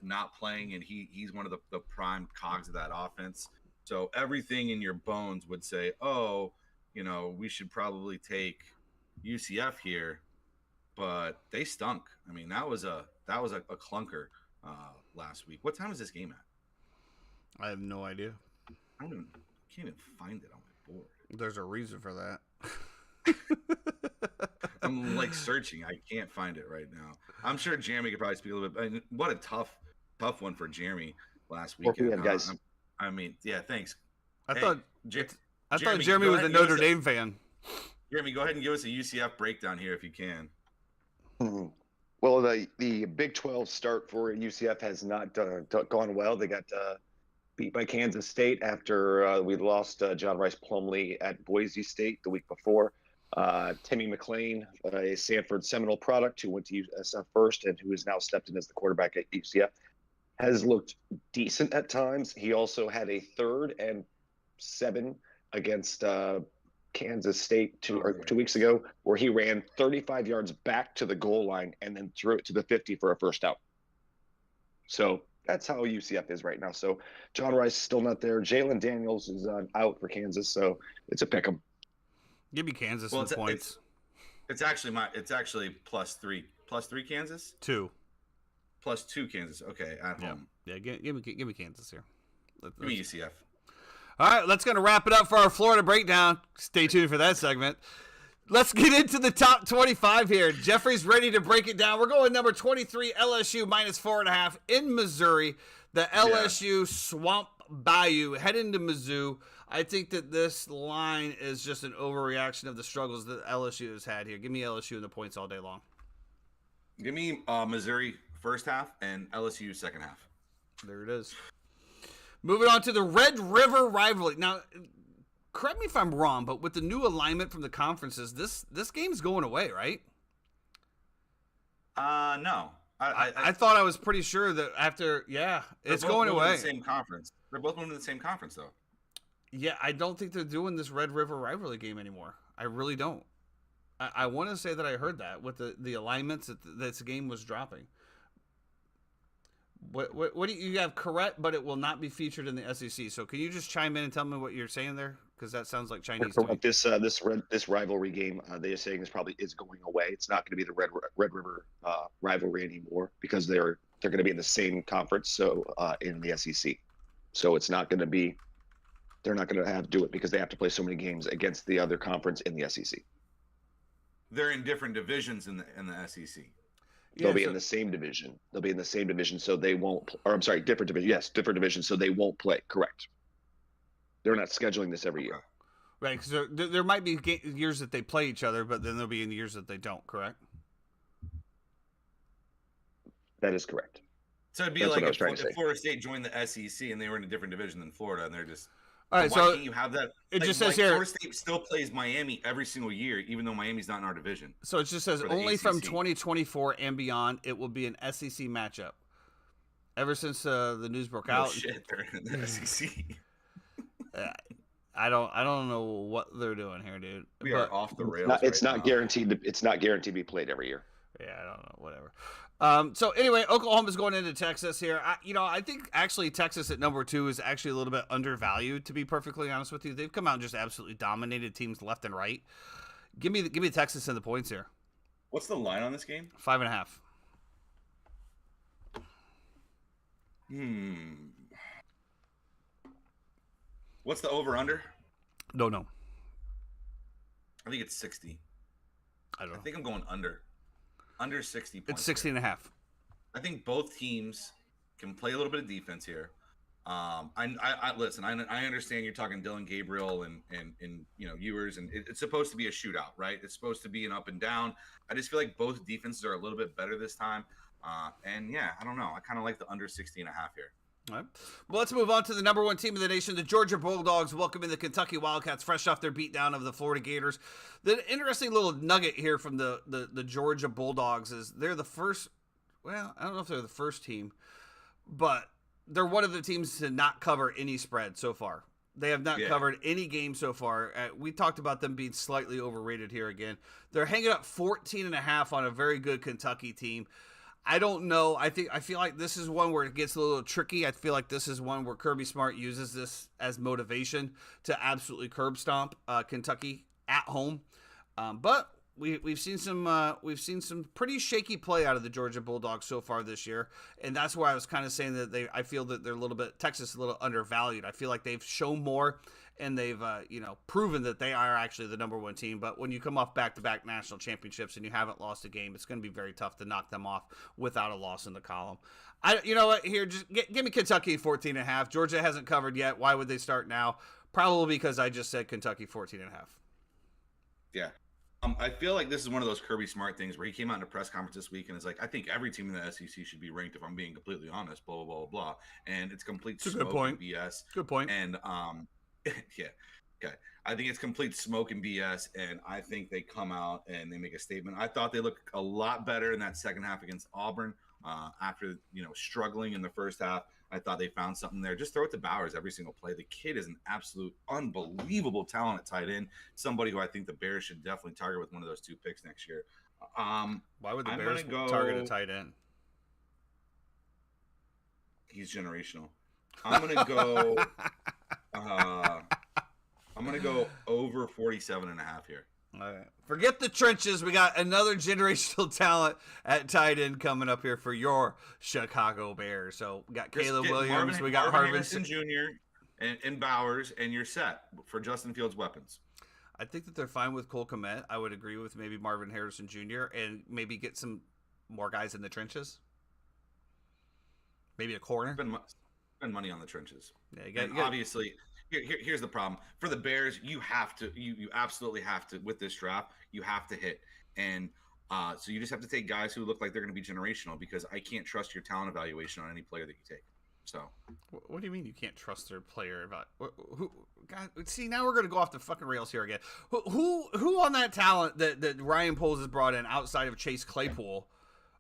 not playing, and he's one of the prime cogs of that offense. So everything in your bones would say, oh, you know, we should probably take UCF here, but they stunk. I mean, that was a clunker last week. What time is this game at? I have no idea. I can't even find it on my board. There's a reason for that. I'm like searching. I can't find it right now. I'm sure Jeremy could probably speak a little bit. I mean, what a tough one for Jeremy last week. 4 p.m., guys. I mean, yeah, thanks. I thought Jeremy was a Notre Dame fan. Jeremy, go ahead and give us a UCF breakdown here if you can. Well, the Big 12 start for UCF has not gone well. They got beat by Kansas State after we lost John Rice Plumlee at Boise State the week before. Timmy McClain, a Sanford Seminole product who went to USF first and who has now stepped in as the quarterback at UCF, has looked decent at times. He also had a 3rd and 7 against Kansas State 2 weeks ago, where he ran 35 yards back to the goal line and then threw it to the 50 for a first out. So that's how UCF is right now. So John Rice is still not there. Jalen Daniels is out for Kansas, so it's a pick 'em. Give me Kansas some points. It's actually +3 Kansas. 2. +2 Kansas. Okay, at home. Yeah, give me Kansas here. Give me UCF. All right, let's going to wrap it up for our Florida breakdown. Stay tuned for that segment. Let's get into the top 25 here. Jeffrey's ready to break it down. We're going number 23, LSU -4.5 in Missouri. The LSU Swamp Bayou heading to Mizzou. I think that this line is just an overreaction of the struggles that LSU has had here. Give me LSU in the points all day long. Give me Missouri first half and LSU second half. There it is. Moving on to the Red River rivalry. Now, correct me if I'm wrong, but with the new alignment from the conferences, this game's going away, right? No. I thought I was pretty sure that after, it's going away. The same conference. They're both moving to the same conference, though. Yeah, I don't think they're doing this Red River rivalry game anymore. I really don't. I want to say that I heard that with the alignments that this game was dropping. What do you have correct, but it will not be featured in the SEC. So can you just chime in and tell me what you're saying there? Because that sounds like Chinese to me. This rivalry game, they're saying is going away. It's not going to be the Red River rivalry anymore because they're going to be in the same conference, so in the SEC. So it's not going to be. They're not going to have to do it because they have to play so many games against the other conference in the SEC. They're in different divisions in the SEC. They'll be in the same division. They'll be in the same division, so they won't. Or I'm sorry, different division. Yes, different division, so they won't play. Correct. They're not scheduling this every year. Right, because there might be years that they play each other, but then there'll be in years that they don't. Correct. That is correct. So it'd be like if Florida State joined the SEC and they were in a different division than Florida, and they're just. All right, why so can't you have that? It just says here Florida State still plays Miami every single year, even though Miami's not in our division. So it just says only from 2024 and beyond, it will be an SEC matchup. Ever since the news broke out, shit, they're in the SEC. I don't know what they're doing here, dude. We are off the rails. It's not guaranteed. It's not guaranteed to be played every year. Yeah, I don't know. Whatever. So anyway, Oklahoma's going into Texas here. I think actually Texas at number 2 is actually a little bit undervalued, to be perfectly honest with you. They've come out and just absolutely dominated teams left and right. Give me Texas and the points here. What's the line on this game? 5.5. What's the over under? Don't know. I think it's 60. I don't know. I think I'm going under. Under 60 points. It's 60.5. I think both teams can play a little bit of defense here. I listen. I understand you're talking Dylan Gabriel and Ewers, and it's supposed to be a shootout, right? It's supposed to be an up and down. I just feel like both defenses are a little bit better this time. And yeah, I don't know. I kind of like the under 60.5 here. All right. Well, let's move on to the number 1 team in the nation, the Georgia Bulldogs, welcoming the Kentucky Wildcats, fresh off their beatdown of the Florida Gators. The interesting little nugget here from the Georgia Bulldogs is they're the first. Well, I don't know if they're the first team, but they're one of the teams to not cover any spread so far. They have not covered any game so far. We talked about them being slightly overrated here again. They're hanging up 14.5 on a very good Kentucky team. I don't know. I feel like this is one where it gets a little tricky. I feel like this is one where Kirby Smart uses this as motivation to absolutely curb stomp Kentucky at home. But we've seen some pretty shaky play out of the Georgia Bulldogs so far this year, and that's why I was kind of saying that I feel that they're Texas a little undervalued. I feel like they've shown more, and they've proven that they are actually the number 1 team. But when you come off back-to-back national championships and you haven't lost a game, it's going to be very tough to knock them off without a loss in the column. You know what? Here, just give me Kentucky 14.5. Georgia hasn't covered yet. Why would they start now? Probably because I just said Kentucky 14.5. Yeah. I feel like this is one of those Kirby Smart things where he came out in a press conference this week and is like, I think every team in the SEC should be ranked if I'm being completely honest, blah, blah, blah, blah. And it's complete smoke and BS. Good point. And yeah. Okay. I think it's complete smoke and BS, and I think they come out and they make a statement. I thought they looked a lot better in that second half against Auburn after, struggling in the first half. I thought they found something there. Just throw it to Bowers every single play. The kid is an absolute unbelievable talent at tight end. Somebody who I think the Bears should definitely target with one of those 2 picks next year. Why would the Bears target a tight end? He's generational. I'm gonna go. I'm gonna go over 47.5 here. All right. Forget the trenches. We got another generational talent at tight end coming up here for your Chicago Bears. So we got Caleb Williams. We got Marvin Harrison Jr. and Bowers, and you're set for Justin Fields' weapons. I think that they're fine with Cole Kmet. I would agree with maybe Marvin Harrison Jr. and maybe get some more guys in the trenches. Maybe a corner. Spend money on the trenches. Yeah, obviously. Here's the problem for the Bears. You absolutely have to, with this draft, you have to hit. And so you just have to take guys who look like they're going to be generational, because I can't trust your talent evaluation on any player that you take. So what do you mean you can't trust their player about who? God, see, now we're going to go off the fucking rails here again. Who on that talent that Ryan Poles has brought in outside of Chase Claypool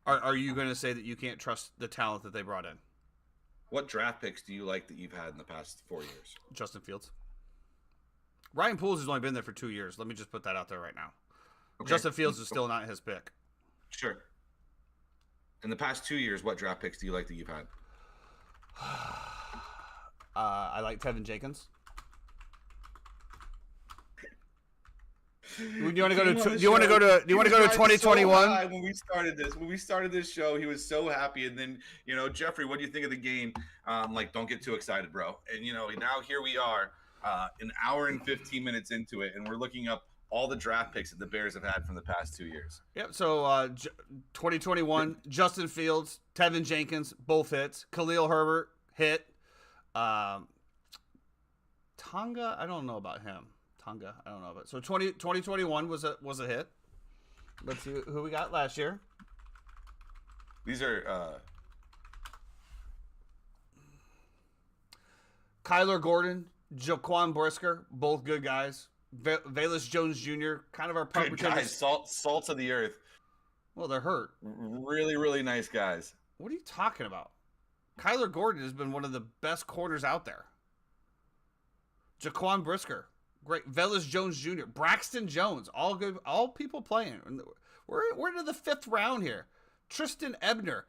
are you going to say that you can't trust the talent that they brought in? What draft picks do you like that you've had in the past 4 years? Justin Fields. Ryan Poles has only been there for 2 years. Let me just put that out there right now. Okay. Justin Fields is still not his pick. Sure. In the past 2 years, what draft picks do you like that you've had? I like Tevin Jenkins. Do you want to go to 2021? When we started this show, he was so happy. And then, Jeffrey, what do you think of the game? Don't get too excited, bro. And now here we are, an hour and 15 minutes into it, and we're looking up all the draft picks that the Bears have had from the past 2 years. Yep. So 2021, Justin Fields, Tevin Jenkins, both hits. Khalil Herbert hit. Tonga, I don't know about him. So 2021 was a hit. Let's see who we got last year. These are Kyler Gordon, Jaquan Brisker, both good guys. Velus Jones Jr., kind of our punt good guys, salts of the earth. Well, they're hurt. Really, really nice guys. What are you talking about? Kyler Gordon has been one of the best corners out there. Jaquan Brisker, great. Velus Jones Jr., Braxton Jones, all good. All people playing. We're into the 5th round here. Tristan Ebner.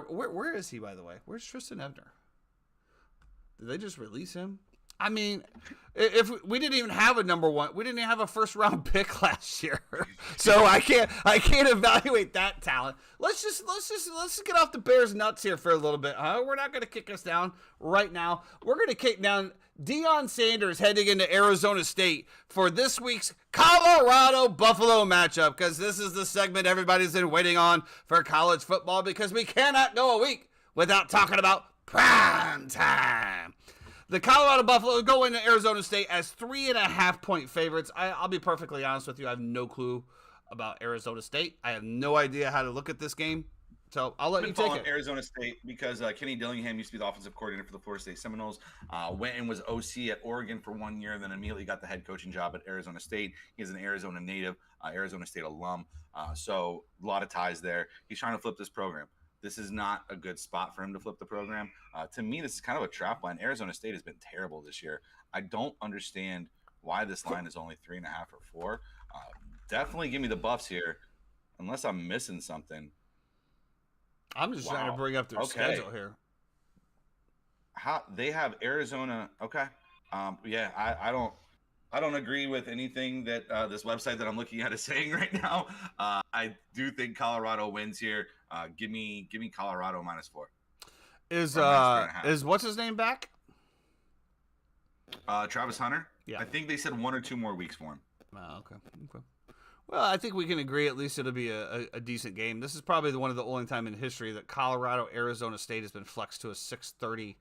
Where is he, by the way? Where's Tristan Ebner? Did they just release him? I mean, if we didn't even have a number one, we didn't even have a 1st round pick last year, so I can't evaluate that talent. Let's just get off the Bears' nuts here for a little bit, huh? We're not going to kick us down right now. We're going to kick down Deion Sanders heading into Arizona State for this week's Colorado Buffalo matchup, because this is the segment everybody's been waiting on for college football, because we cannot go a week without talking about prime time. The Colorado Buffalo go into Arizona State as 3.5-point favorites. I'll be perfectly honest with you. I have no clue about Arizona State. I have no idea how to look at this game. So I'll let you take it. Arizona State because Kenny Dillingham used to be the offensive coordinator for the Florida State Seminoles. Went and was OC at Oregon for 1 year, and then immediately got the head coaching job at Arizona State. He's an Arizona native, Arizona State alum. So a lot of ties there. He's trying to flip this program. This is not a good spot for him to flip the program. To me, this is kind of a trap line. Arizona State has been terrible this year. I don't understand why this line is only 3.5 or 4. Definitely give me the Buffs here, unless I'm missing something. I'm just trying to bring up their schedule here. How they have Arizona? Okay, I don't agree with anything that this website that I'm looking at is saying right now. I do think Colorado wins here. Give me Colorado -4. Is what's his name back? Travis Hunter. Yeah. I think they said 1 or 2 more weeks for him. Oh, okay. Well, I think we can agree at least it'll be a decent game. This is probably one of the only time in history that Colorado Arizona State has been flexed to a 6:30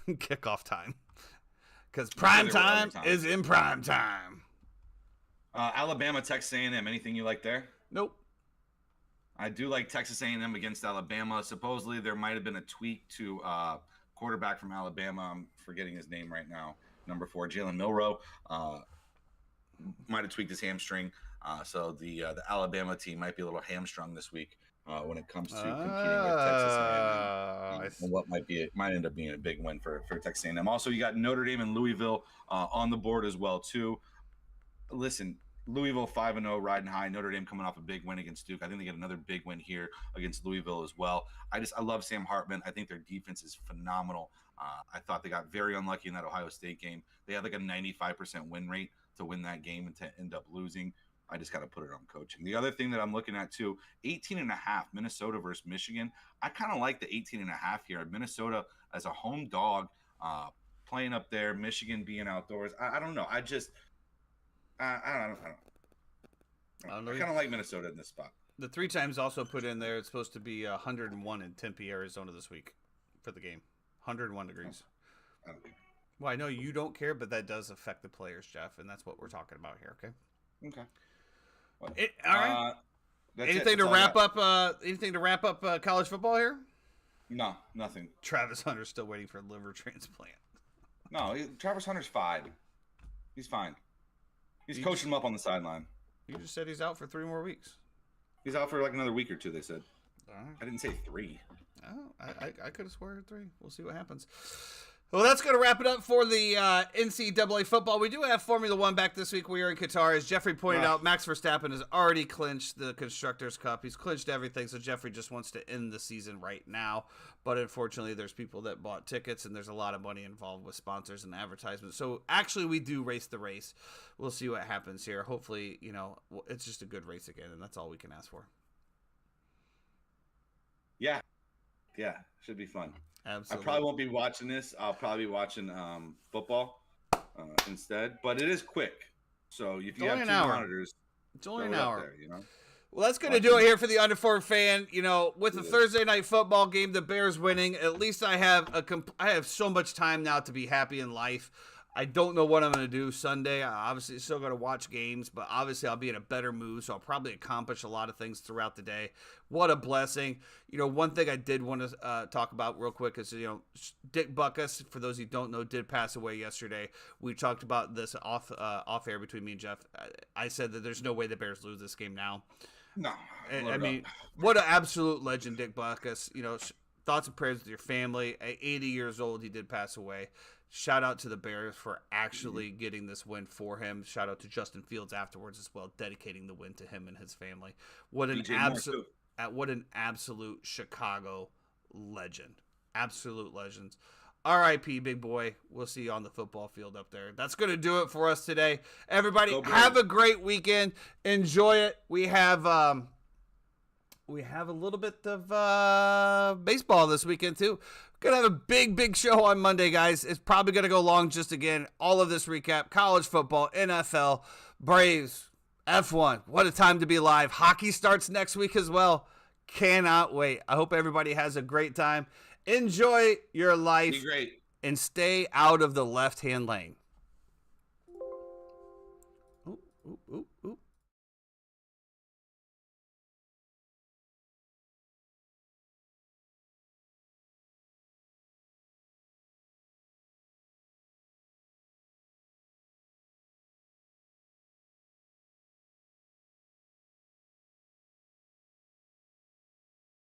kickoff time. Because prime time is in prime time. Alabama, Texas A&M. Anything you like there? Nope. I do like Texas A&M against Alabama. Supposedly there might have been a tweak to quarterback from Alabama. I'm forgetting his name right now. Number 4, Jalen Milroe. Might have tweaked his hamstring. So the Alabama team might be a little hamstrung this week when it comes to competing with Texas A&M. And what might end up being a big win for Texas A&M. Also, you got Notre Dame and Louisville on the board as well too. Listen, Louisville 5-0 riding high. Notre Dame coming off a big win against Duke. I think they get another big win here against Louisville as well. I love Sam Hartman. I think their defense is phenomenal. I thought they got very unlucky in that Ohio State game. They had like a 95% win rate to win that game and to end up losing. I just got to put it on coaching. The other thing that I'm looking at too, 18.5 Minnesota versus Michigan. I kind of like the 18.5 here. Minnesota as a home dog playing up there, Michigan being outdoors. I don't know. I kind of like Minnesota in this spot. The 3 times also put in there, it's supposed to be 101 in Tempe, Arizona this week for the game. 101 degrees. Well, I know you don't care, but that does affect the players, Jeff, and that's what we're talking about here, okay? Okay. Well, all right. Anything to wrap up college football here? No, nothing. Travis Hunter's still waiting for a liver transplant. No, Travis Hunter's fine. He's fine. He's coaching him up on the sideline. You just said he's out for 3 more weeks. He's out for like another week or 2, they said. All right. I didn't say 3. Oh, I could have sworn 3. We'll see what happens. Well, that's going to wrap it up for the NCAA football. We do have Formula One back this week. We are in Qatar. As Jeffrey pointed out, Max Verstappen has already clinched the Constructors' Cup. He's clinched everything, so Jeffrey just wants to end the season right now. But unfortunately, there's people that bought tickets, and there's a lot of money involved with sponsors and advertisements. So actually, we do race the race. We'll see what happens here. Hopefully, it's just a good race again, and that's all we can ask for. Yeah, should be fun. Absolutely. I probably won't be watching this. I'll probably be watching football instead. But it is quick, so if you have two monitors, it's only an hour. There, Well, that's going to do it here for the Underform fan. With the Thursday night football game, the Bears winning, at least I have so much time now to be happy in life. I don't know what I'm going to do Sunday. I obviously still going to watch games, but obviously I'll be in a better mood, so I'll probably accomplish a lot of things throughout the day. What a blessing. One thing I did want to talk about real quick is, Dick Butkus, for those who don't know, did pass away yesterday. We talked about this off air between me and Jeff. I said that there's no way the Bears lose this game now. No. I mean, what an absolute legend, Dick Butkus. Thoughts and prayers with your family. At 80 years old, he did pass away. Shout out to the Bears for actually getting this win for him. Shout out to Justin Fields afterwards as well, dedicating the win to him and his family. What an absolute Chicago legend. Absolute legends. R.I.P. big boy. We'll see you on the football field up there. That's going to do it for us today. Everybody, have a great weekend. Enjoy it. We have a little bit of baseball this weekend too. Gonna have a big show on Monday, guys. It's probably gonna go long. Just again, all of this recap: college football, NFL, Braves, F1. What a time to be alive! Hockey starts next week as well. Cannot wait. I hope everybody has a great time. Enjoy your life. Be great. And stay out of the left-hand lane. Ooh.